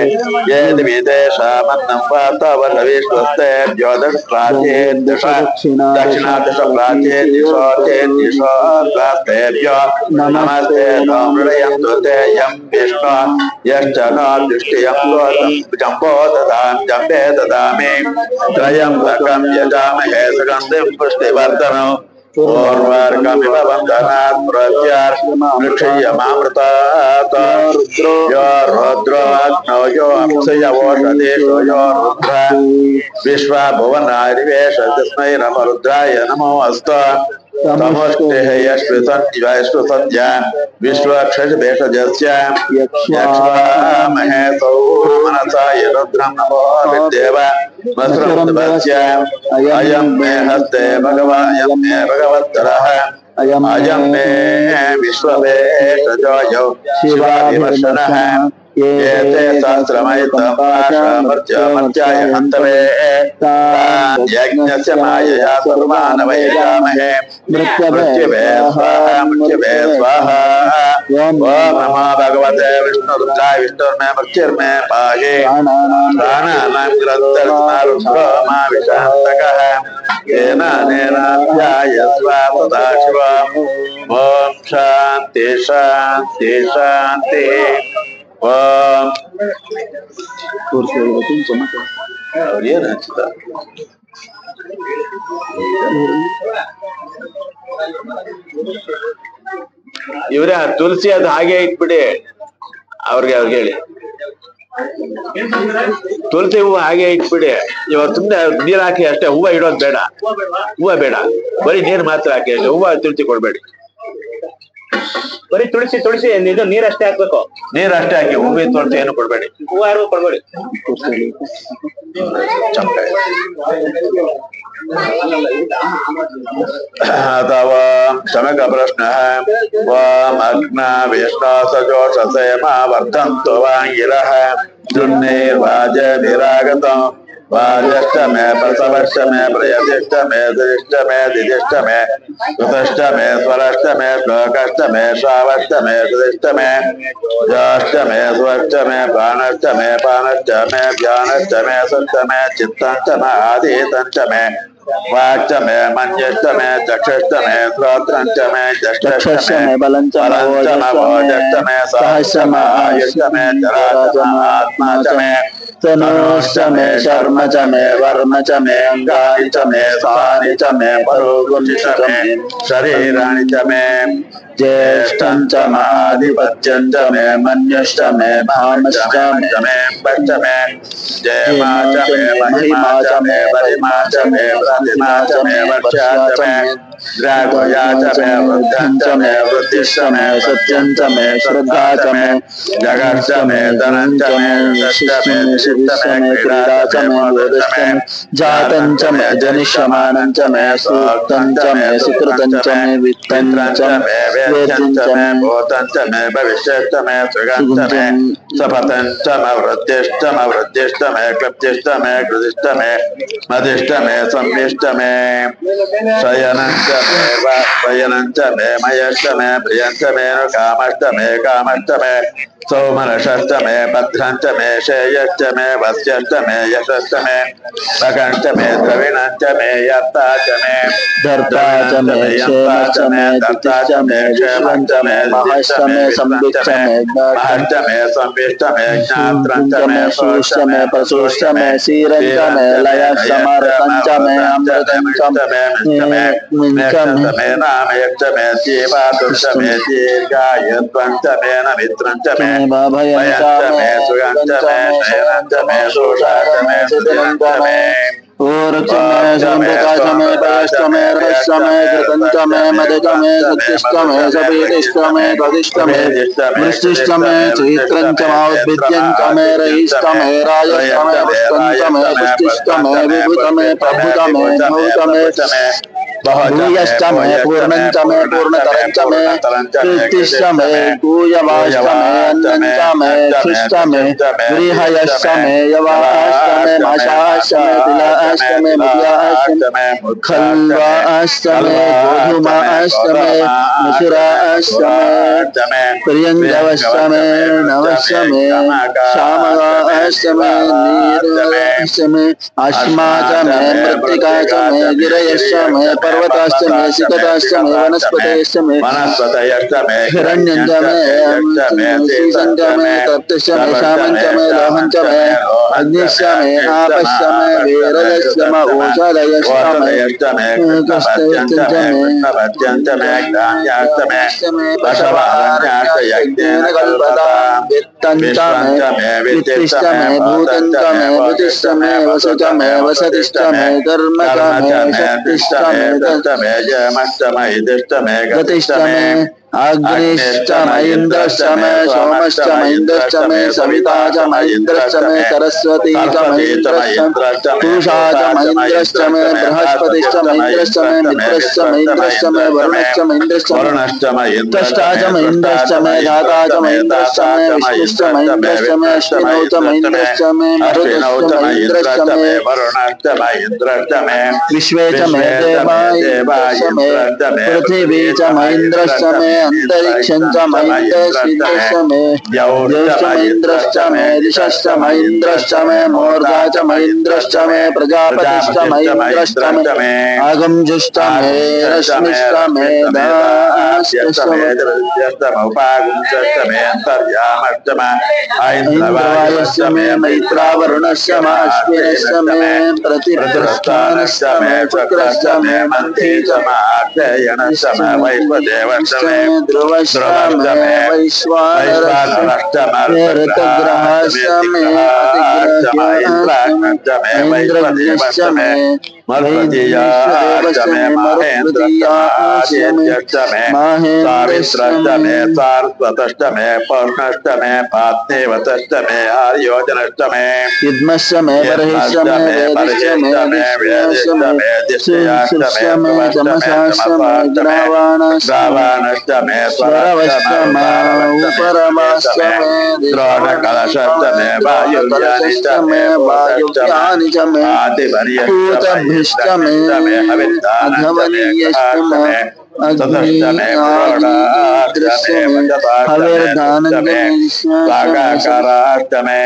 ये दिविदेशामन्नं वातावरणविश्वस्तेभ्यो दक्षिणाद्येद्दिश दक्षिणादिश प्राच्येद्दिशोऽध्येद्दिशोऽस्तेभ्यो नमस्ते नो मृडयन्तु ते यं विष्णु यश्च नो दृष्टियं लोकं जम्बो जम्बे ददामि त्रयम्बकं यजामहे सुगन्धिं पुष्टिवर्धनम् पूर्वार्कमिव वन्दनात् प्रत्यार्षयमामृतात् यो रुद्रो अग्नौ यो अप्सुयवोषधेषु यो रुद्र विश्वा भुवनारिवेश तस्मै नमो रुद्राय नमो अस्तु तमोष्टेः यश्वसन्त्य विश्वक्षभेषजस्य यक्ष्वामहे मनसा रुद्रं नमो विद्देव मस्रमस्य अयं मे हस्ते भगवायं मे भगवत्तरः अयं मे विश्ववेषजो शिवादिवर्षणः ये ते सहस्रमयितमाशामर्त्याय हन्तवे यज्ञस्य मायया सर्वानवयजामहे मृत्युवे स्वाहा ओम नमो भगवते विष्णुरुद्राय विष्णुर्मे मृत्युर्मे पाहि प्राणानां ग्रन्थर्स्मारुद्रो मा विशान्तकः येन नेनाध्यायस्वा तदा शिवम् ओम शान्ति शान्ति शान्तिः ओम ಏನು ಹಚ್ಚಿದ ಇವ್ರೆ ತುಳಸಿ ಅದು ಹಾಗೆ ಇಟ್ಬಿಡಿ ಅವ್ರಿಗೆ ಹೇಳಿ ತುಳಸಿ ಹೂವು ಹಾಗೆ ಇಟ್ಬಿಡಿ ಇವಾಗ ಸುಮ್ನೆ ನೀರ್ ಹಾಕಿ ಅಷ್ಟೇ ಹೂವ ಇಡೋದು ಬೇಡ ಹೂವ ಬೇಡ ಬರೀ ನೀರ್ ಮಾತ್ರ ಹಾಕಿ ಹೂವ ತುಳಸಿ ಕೊಡ್ಬೇಡಿ ಬರೀ ತುಳಸಿ ತುಳಸಿ ಇದು ನೀರಷ್ಟೇ ಹಾಕ್ಬೇಕು ನೀರಷ್ಟೇ ಹಾಕಿ ಹೂವಿನ ತುಳಸಿ ಏನು ಕೊಡ್ಬೇಡಿ ಹೂವು ಯಾರು ಕೊಡ್ಬೇಡಿ ಅಥವಾ ಶಮಕ ಪ್ರಶ್ನ ವಾಂ ಅಗ್ನ ವಿಷ್ಣು ಸಜೋಷಸೆ ಮಾ ವರ್ಧಂತು ವಾಂಗಿರಃ ದುರ್ನಿರ್ವಾಜಭಿರಾಗತಂ वाजष्टमे प्रसवष्टमे प्रयतिष्टमे दृष्टमे दिदिष्टमे कृतष्टमे स्वरष्टमे श्लोकष्टमे श्रावष्टमे सुदिष्टमे ज्याष्टमे स्वष्टमे प्राणष्टमे पानष्टमे व्यानष्टमे सष्टमे चित्तष्टमे आदितष्टमे वाक्चमे मन्यष्टमे चक्षुष्टमे श्रोत्रष्टमे जष्टष्टमे बलञ्चमे भोजष्टमे सहस्रमे आयुष्टमे जराचमे आत्माचमे तनोष्टमे शर्म च मे वर्म च मे अंगानि च मे सानि च मे परोगुणि च मे शरीराणि च मे ज्येष्ठं च महाधिपत्यं च मे मन्यश्च मे भामश्च मे पश्च मे जयमा च मे महिमा च मे परिमा च मे प्रतिमा च मे वर्षा च मे द्रागोया च मे वृद्धं च मे वृद्धिश्च मे सत्यं च मे श्रद्धा च मे जगश्च मे धनं च मे यशश्च मे सुविश्च मे क्रीडा च मे बोधश्च मे जातं च मे जनिष्यमानं च मे सूक्तं च मे सुकृतं च मे वित्तं च मे वेद्यं च मे भूतं च मे भविष्यश्च मे सुगं च मे सपतं च मे वृद्धिश्च मे क्लप्तिश्च मे कृतिश्च मे मदिष्ट मे सम्मिष्ट मे शयनं च मे वयनं च मे मयश्च मे प्रियं च मे कामश्च मे सौमनशश्च मे भद्रं च मे श्रेयश्च मे वस्यश्च मे यशश्च मे भगञ्च मे द्रविणञ्च मे यत्ता च मे धर्ता च मे यन्ता क्षेमश्च च मे मे दत्ता धृतिश्च च मे मे विश्वं क्षेमञ्च च मे मे दिश्च महश्च मे मे विश्वञ्च संविच्च मे मे ज्ञातं महश्च मे संविष्ट मे ज्ञात्रं च च मे मे सोश्च शूश्च मे मे पशुश्च प्रसूश्च मे मे सीरं च मे लयश्च लयश्च मरुतं च मे मरुतं च मे अमृतं च मिष्ट मे मिष्ट मे च मेक्षं मे च मे नामयश्च मे जीवातुं च मे दीर्घायुत्वं च मे नमित्रं च मे भयं च भयं च मे मे सुगं सुगं च च मे मे शयनं शयनं च च मे मे शोषा शोषा च च मे मे सुदिनं सुदिनं च च मे मे ओरक्ष मे वाक्च मे सुमृता च मे सोमृता पयश्च च मे मे रश्च व्यश्च मे मे घृतं च रसश्च मे मे मद च मे कृतं च मे सत्यश्च मे मधुश्च मे सपीतिश्च प्रकृतिश्च मे मे दधिश्च मे सफेदिश्च मे वृष्टिश्च कृतिश्च मे मे वृद्धिश्च चैत्रं च मे माउद्भिद्यं च मे क्षेत्रमादित्यं च रयिश्च मे मे रायश्च रयश्च मे मे पुष्टं च मे रायश्च मे पुष्टिश्च पुष्पं मे च मे विभुत मे पुष्पिश्च मे प्रभुत मे विभुच मे भूत मे प्रभुच मे बहुच मे भूयश्च मे भूयश्च मे पूर्णं च मे पूर्णं च मे पूर्णतरं च मे पूर्णतरं च मे कृतिश्च कृतिश्च मे मे पूयवाश्च मे पूयवाच्च अन्नं मे च मे नच्च मे क्षुश्च मे शुचिश्च मे धियश्च गृहयश्च मे मे यवाश्च मे यवाश्च मे माशाश्च मे मासाश्च मे तिलाश्च मे मुद्याश्च तिलाश्च मे मे मुद्राश्च मे खल्वाश्च मे कल्वाश्च मे गोधूमाश्च मे गोधमाश्च मे मसुराश्च मे मधुराश्च मे प्रियङ्गवश्च प्रियङ्गवश्च मे मे नवश्च नवश्च मे मे गमकाश्च मे श्यामगाश्च मे जीवाश्च मे नीरश्च मे अश्मा अस्मा च च मे मे मृत्तिका च मृत्तिका मे च मे गिरयश्च मे गिरियश्च मे पर्वताश्च मे पर्वताश्च मे सिकताश्च मे सिकताश्च मे वनस्पतयश्च मे वनस्पतयश्च मे हिरण्यं च हिरण्यञ्च मे मे यश्च मे शीशं शीतञ्च च मे मे तप्तश्च मे सर्वञ्च श्यामं मे च मे लोहं च श्यामञ्च मे मे लोहञ्च अग्निश्च मे मे अग्निश्च मे आपश्च मे आपश्च मे वीरजश्च मे कृतश्च मे ओषधयश्च मे ओषधयश्च मे कृष्णपद्यञ्च कृष्णवत्यं च मे मे कृष्णपद्यञ्च मे ज्ञान्याश्च मे ज्ञानश्च मे वशवारण्याश्च पशवारण्याश्च यज्ञेन यज्ञेन कल्पताम् कल्पतां वित्तं विश्वञ्च मे वित्तिश्च वित्तिश्च मे मे भूतं भूतं च च मे मे भूतिश्च भूतिश्च मे मे वसु वसुश्च च मे मे वसतिश्च वसतिश्च मे मे कर्म च कर्म मे च मे तिष्ठ शक्तिश्च मे मे तिष्ठ मे जयमश्च मे युधिष्ठ मे गतिश्च गतिश्च मे मे अग्निश्च अग्निश्च मे महेन्द्रश्च इन्द्रश्च मे मे सोमश्च सोमश्च मे महेन्द्रश्च इन्द्रश्च मे मे सविता सविता च च मे महेन्द्रश्च इन्द्रश्च मे मे सरस्वती च सरस्वती च मे महेन्द्रश्च इन्द्रश्च मे पूषा च पूषा च मे महेन्द्रश्च मे इन्द्रश्च मे बृहस्पतिश्च बृहस्पतिश्च मे महेन्द्रश्च मे इन्द्रश्च मे मित्रश्च मित्रश्च मे महेन्द्रश्च मे इन्द्रश्च मे वरुणश्च महेन्द्रश्च मे वरुणश्च मे इन्द्रश्च त्वष्टा मे च सृष्टा महेन्द्रश्च च मे मे धाता इन्द्रश्च च मे महेन्द्रश्च दाता मे च मे विष्णुश्च इन्द्रश्च मे महेन्द्रश्च मे विष्णुश्च मे अश्विनौ च इन्द्रश्च मे महेन्द्रश्च मे अश्विनौ मरुतश्च च मे महेन्द्रश्च इन्द्रश्च मे मे वरुणश्च मे इन्द्रश्च मे विश्वे च मे विश्वे च देवा मे देवा इन्द्रश्च मे इन्द्रश्च मे पृथिवी पृथिवी च च मे महेन्द्रश्च इन्द्रश्च मे मे अन्तरिक्षं च इन्द्रश्च मे इन्द्रश्च मे महेन्द्रश्च मे द्यौश्च ज्येष्ठ मे महेन्द्रश्च इन्द्रश्च मे मे दिशश्च दिशश्च मे महेन्द्रश्च इन्द्रश्च मे मे मूर्धा मूर्धा च च मे महेन्द्रश्च इन्द्रश्च मे मे प्रजापतिश्च प्रजापतिश्च मे महेन्द्रश्च मे इन्द्रश्च मे आगमजुश्च मे आगुंश्च मे रश्मिश्च मे रश्मिश्च मे दास्यश्च दास्यश्च मे मे दृश्यश्च मे उपागुंश्च मे अन्तर्यामश्च मे ऐन्द्रवायुश्च ऐन्द्रवायस्य मे मे मैत्रावरुणश्च मैत्रावरुणस्य मे अश्विनश्च आश्विनश्च मे मे प्रतिप्रस्थानश्च प्रतिप्रस्थानश्च मे मे शुक्रश्च शुक्रश्च मे मे मन्थी मन्थी च च मे आग्नेयनश्च मे वैश्वदेवश्च श्च मे मे ध्रुवश्च ध्रुवश्च मे मे वैश्वानरश्च वैश्वानरश्च मे मरुतग्रहाश्च मे ऋतग्रहश्च मे अतिग्रहाश्च मे अतिग्रह्यश्च मे इन्द्राग्नश्च मे ऐन्द्रज्ञश्च वैश्वदेवश्च मे मे मरुत्पतीयाश्च वैश्वदेवश्च मे मे महेन्द्रश्च मे मरुत्पदीयाश्च मे आदित्यश्च मे माहेन्द्रश्च सावित्रश्च मे मे सारस्वतश्च मे पौर्णश्च मे पार्थेवतश्च मे आर्योजनश्च मे युग्मश्च मे बर्हिश्च यद्मश्च मे मे वेदिश्च मे पर्यश्च मे दिश्यश्च वेदिश्च मे मे दिष्टयाश्च मे सुश्च मे ध्रुवश्च मे तमसाश्च मे तमसाश्च मे ग्रावाणश्च मे ग्रावाणश्च मे स्वरश्च स्वरवश्च मे मा उदारवश्च मे मणिश्च उपरमाश्च मे मे दिशोणि द्रोणकलशश्च मे वायुव्यानि द्रोणकलशश्च च मे मे बोधश्च मे वायुव्यानि च मे आदिपर्यश्च मे पूतभ्यश्च मे इन्द्रश्च मे हविर्दानश्च मे अधमनीयश्च ग्रहाश्च मे मे अग्नि चतुश्च मे पुरोडाश्च अग्निर्दृश्य मे मे वजपाश्च मे दिष्ट मे हविर्दानञ्जनेश्च मे साकाकाराश्च मे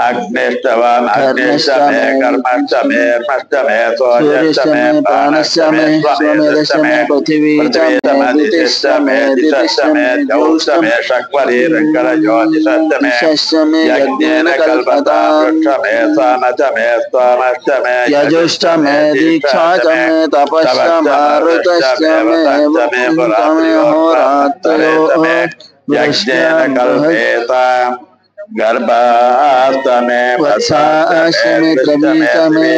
अग्निष्टवान् अग्निष्टमे कर्मष्टमे कर्मष्टमे सूर्यष्टमे प्राणष्टमे स्वमेधष्टमे पृथ्वीष्टमे दिशष्टमे द्यौष्टमे शक्वरीरङ्करज्योतिषष्टमे यज्ञेन कल्पतां वृक्षमे सामचमे स्वामष्टमे यजुष्टमे दीक्षाष्टमे तपश्चमारुतश्चमे होरात्रयोः यज्ञेन कल्पेताम् गर्भाष्टमे वत्साष्टमे त्रवीचमे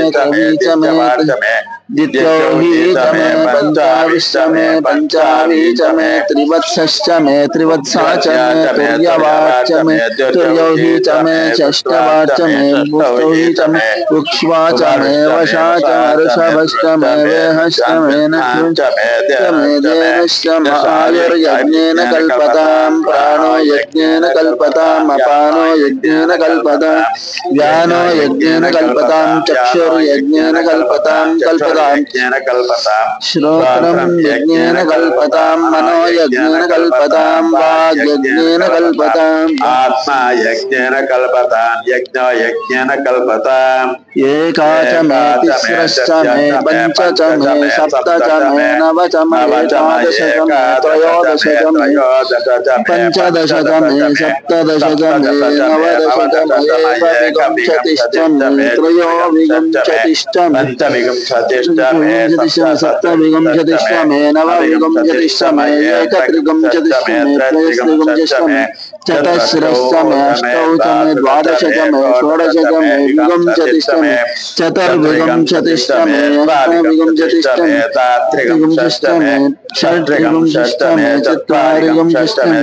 द्वितीयोहीचमे पंचाविष्टमे पंचावीचमे त्रिवत्सष्टमे त्रिवत्साचमे तुर्यवाचमे तुर्योहीचमे षष्ठवाचमे पुष्टोहीचमे उक्ष्वाचमे वशाचमे ऋषभष्टमे वेहष्टमे नक्षमे देवष्टमे आयुर्यज्ञेन कल्पतां प्राणो यज्ञेन कल्पताम् अपानो यज्ञेन कल्पतां व्यानो यज्ञेन कल्पतां चक्षुर्यज्ञेन कल्पतां श्रोत्रं यज्ञेन कल्पतां मनो यज्ञेन कल्पतां वाग् यज्ञेन कल्पताम् आत्मा यज्ञेन कल्पतां यज्ञो यज्ञेन कल्पताम् एकाचमे तिस्रश्चमे पञ्चचमे सप्तचमे नवचमे एकादशचमे त्रयोदशचमे पञ्चदशचमे सप्तदशचमे नवदशचमे एकविंशतिश्चमे त्रयोविंशतिश्चमे सप्तविंशतिश्चमे नवविंशतिश्चमे एकत्रिंशतिश्चमे त्रयस्त्रिंशतिश्चमे चतुस्रश्चमे अष्टौचमे द्वादशचमे षोडशचमे विंशतिश्चमे चतुर्विंशतिश्चमे अष्टाविंशतिश्चमे त्रिविंशतिश्चमे षड्विंशतिश्चमे चत्वारिंशतिश्चमे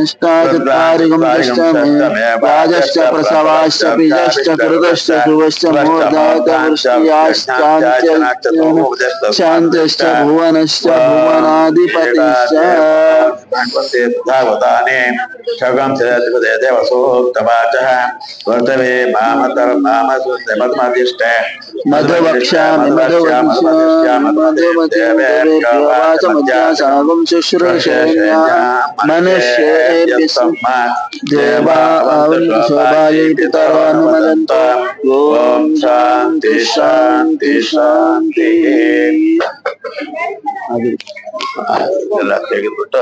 अष्टाचत्वारिंशतिश्चमे राजश्च प्रसवाश्च बीजश्च कृतश्च शुभश्च मूर्धातवृष्ट्याश्चान्त्यश्च शान्तिश्च भुवनश्च भुवनाधिपतिश्च भागवतानि शगं चेदधिपते देवसूक्तवाचः वर्तवे मामतर्मामसुमतिष्ठे मधुवक्ष्यामि मधुमतीं शुश्रूषेण्या मनुष्येभ्यः देवा शोभायै पितरो अनुमदन्तो ॐ शान्ति शान्ति शान्ति ಎಲ್ಲ ತೆಗೆದ್ಬಿಟ್ಟು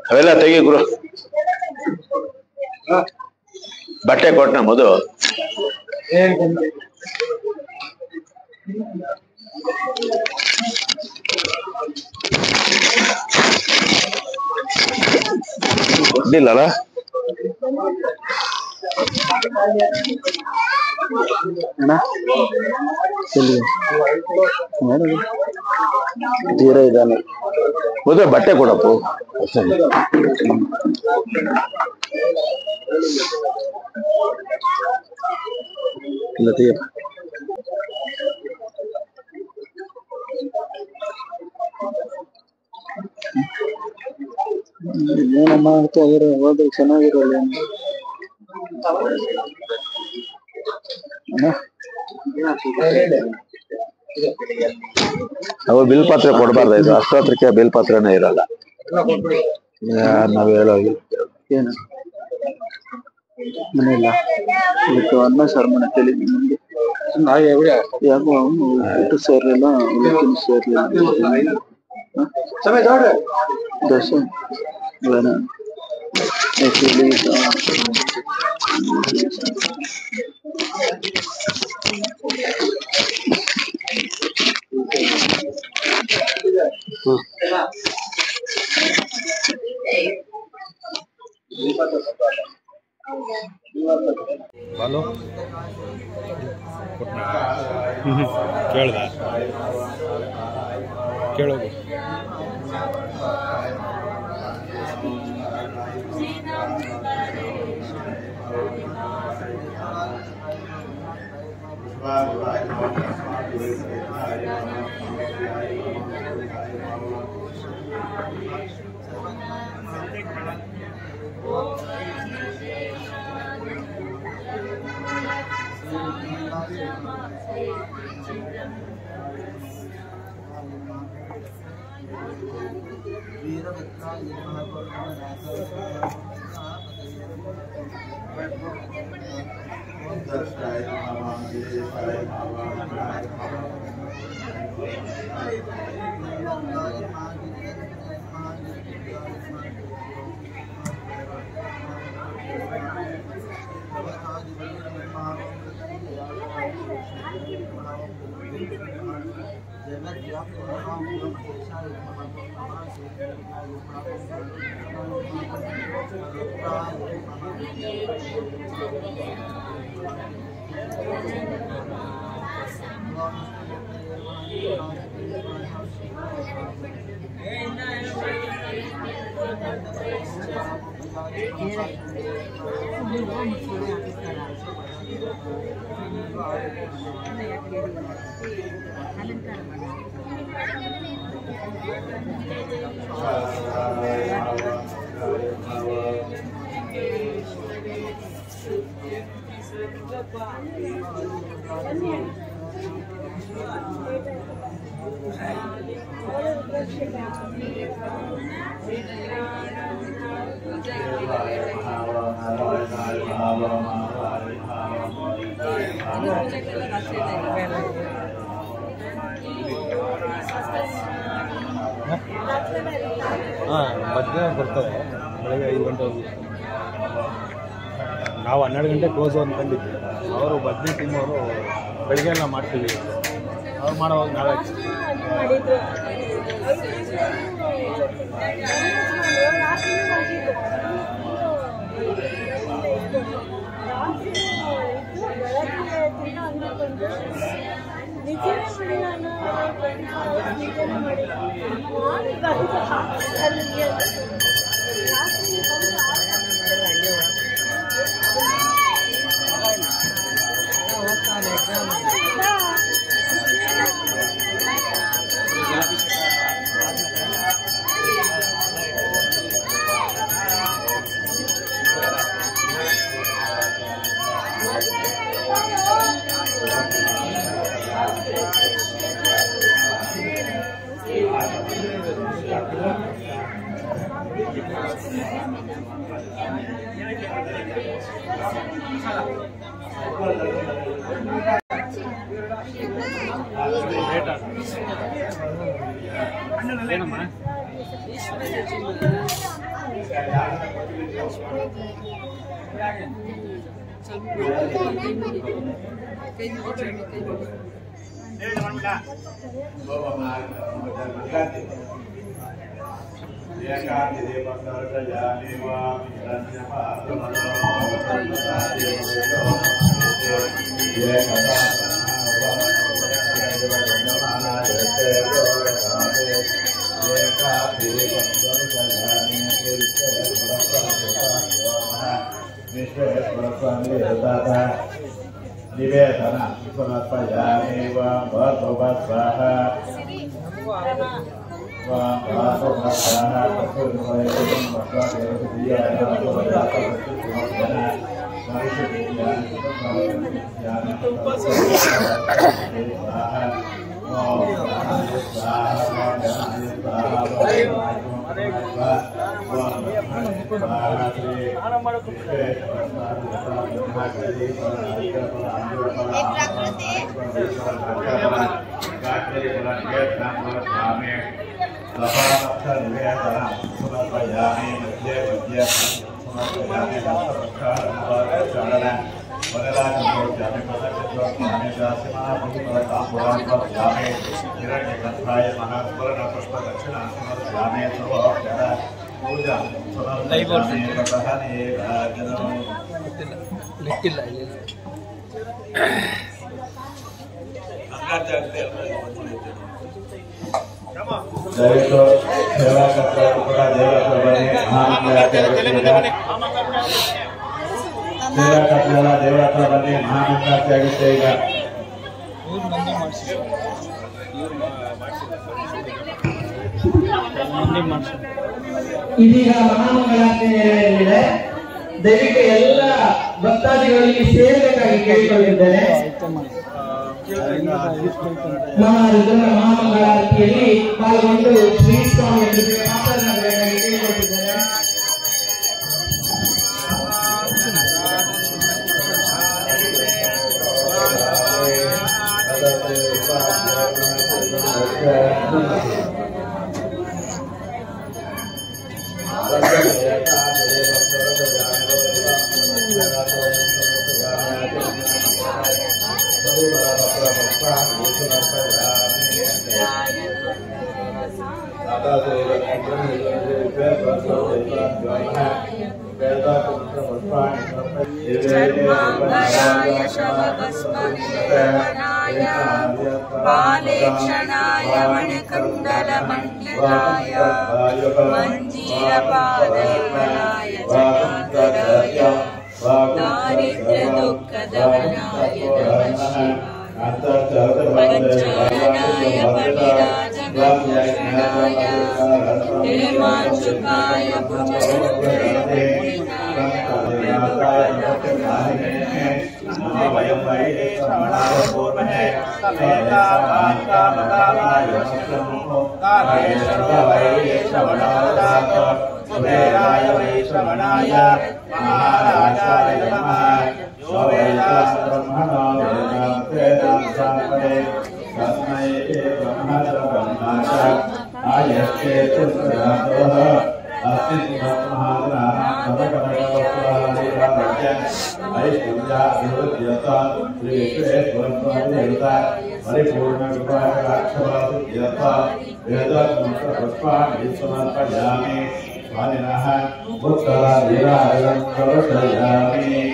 ಅವೆಲ್ಲ ತೆಗಿ ಗುರು ಬಟ್ಟೆ ಕೊಟ್ಟನ ಮಧು ಕೊಡ್ಲಿಲ್ಲಲ್ಲ ತೀರ ಇದ್ದಾನೆ ಮಧು ಬಟ್ಟೆ ಕೊಡಪ್ಪ ಇಲ್ಲ ತೀರ ಏನೋ ಮಾಡ್ತಾ ಇದ್ರೆ ಹೋದ್ರೆ ಚೆನ್ನಾಗಿರಲ್ಲ ಅವು ಬಿಲ್ ಪಾತ್ರೆ ಕೊಡ್ಬಾರ್ದು ಇದು ಅಷ್ಟೊತ್ತಕ್ಕೆ ಬಿಲ್ ಪಾತ್ರೆನೇ ಇರಲ್ಲ ನಾವ್ ಹೇಳೋ ಏನು ಮನೆಯಲ್ಲ ಇವತ್ತು ಅನ್ನ ಸಾರು ಮಾಡತ್ತೇಳಿ ನಿಮ್ಗೆ ಯಾಕೋ ಅವನು ಊಟ ಸೇರ್ಲಿಲ್ಲ ಸೇರ್ಲಿಲ್ಲ ದೋಸೆ ಬೇಡ ಬಾಲು ಕೇಳ್ದ ಕೇಳೋದು ಮಧ್ಯಾಹ್ನ ಬರ್ತಾರೆ, ಬೆಳಗ್ಗೆ 5 ಗಂಟೆ ಹೋಗಿ. ನಾವು 12 ಗಂಟೆ ಕ್ಲೋಸ್ ಅಂದ್ಕೊಂಡಿದ್ವಿ. ಅವರು ಬದ್ನಿ ಟೀಮ್ ಅವರು ಬೆಳಗ್ಗೆ ಎಲ್ಲ ಮಾಡ್ತೀವಿ, ಅವ್ರು ಮಾಡೋವಾಗ ನಾವೇ निवेदना समर्पयामि वा भगवत्सः वा भगवत्सः तत्त्वमयं ದಯವಿಟ್ಟು ಸೇವಾ ಕರ್ತವ್ಯ ಕೂಡ ದೇವರ ಹತ್ರ ಬನ್ನಿ ಮಹಾಮಂತ್ರಾರ್ತಿ ಆಗುತ್ತೆ ಈಗ. ಇದೀಗ ಮಹಾಮಂಗಳಾರತಿ ನೆರವೇರಲಿದೆ. ದಯವಿಟ್ಟು ಎಲ್ಲ ಭಕ್ತಾದಿಗಳಿಗೆ ಸೇರಬೇಕಾಗಿ ಕೇಳಿಕೊಂಡಿದ್ದೇನೆ. ಮಹಾರುದ್ರ ಮಹಾಮಂಗಳಾರತಿಯಲ್ಲಿ ಪಾಲ್ಗೊಂಡು ಶ್ರೀ ಸ್ವಾಮಿ ಕೇಳಿಕೊಟ್ಟಿದ್ದಾರೆ. चर्मांगराय शवभस्मलेपनाय बालेक्षणाय मणिकुण्डलमण्डिताय मञ्जीरपादयुगलाय जटाधराय दारिद्र्यदुःखदहनाय नमः पंचाननाय परिराजगभूषणाय हेमांशुकाय वैश्रवणाय महाराजाय नमः यो वेदास ब्रह्मणो वेदान्ते तस्मै ब्रह्मच आयस्ते तुन्द्रातोः अस्मिन् समर्पयामि स्वामिनः उत्तराधिराजं प्रवर्तयामि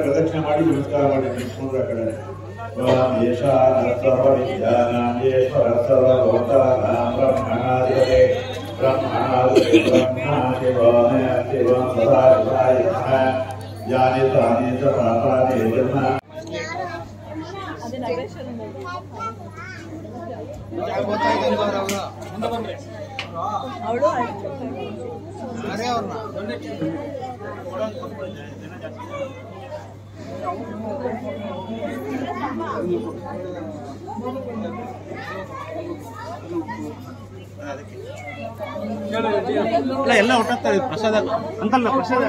प्रदक्षिण ಮಾಡಿ ನಮಸ್ಕಾರ ಮಾಡಿ ನಿಂತ್ಕೊಂಡ್ರೆ ಆ ಕಡೆ सर्वविद्यानामेश्वर सर्वभूतानां ब्रह्मणाधिपते ब्रह्मणाधिपते ब्रह्मा शिवाय शिवं सदा शिवाय नमः यानि तानि च पापानि जन्म ಎಲ್ಲ ಒಟ್ಟಾಗ್ತಾರೆ ಪ್ರಸಾದ ಅಂತಲ್ಲ ಪ್ರಸಾದ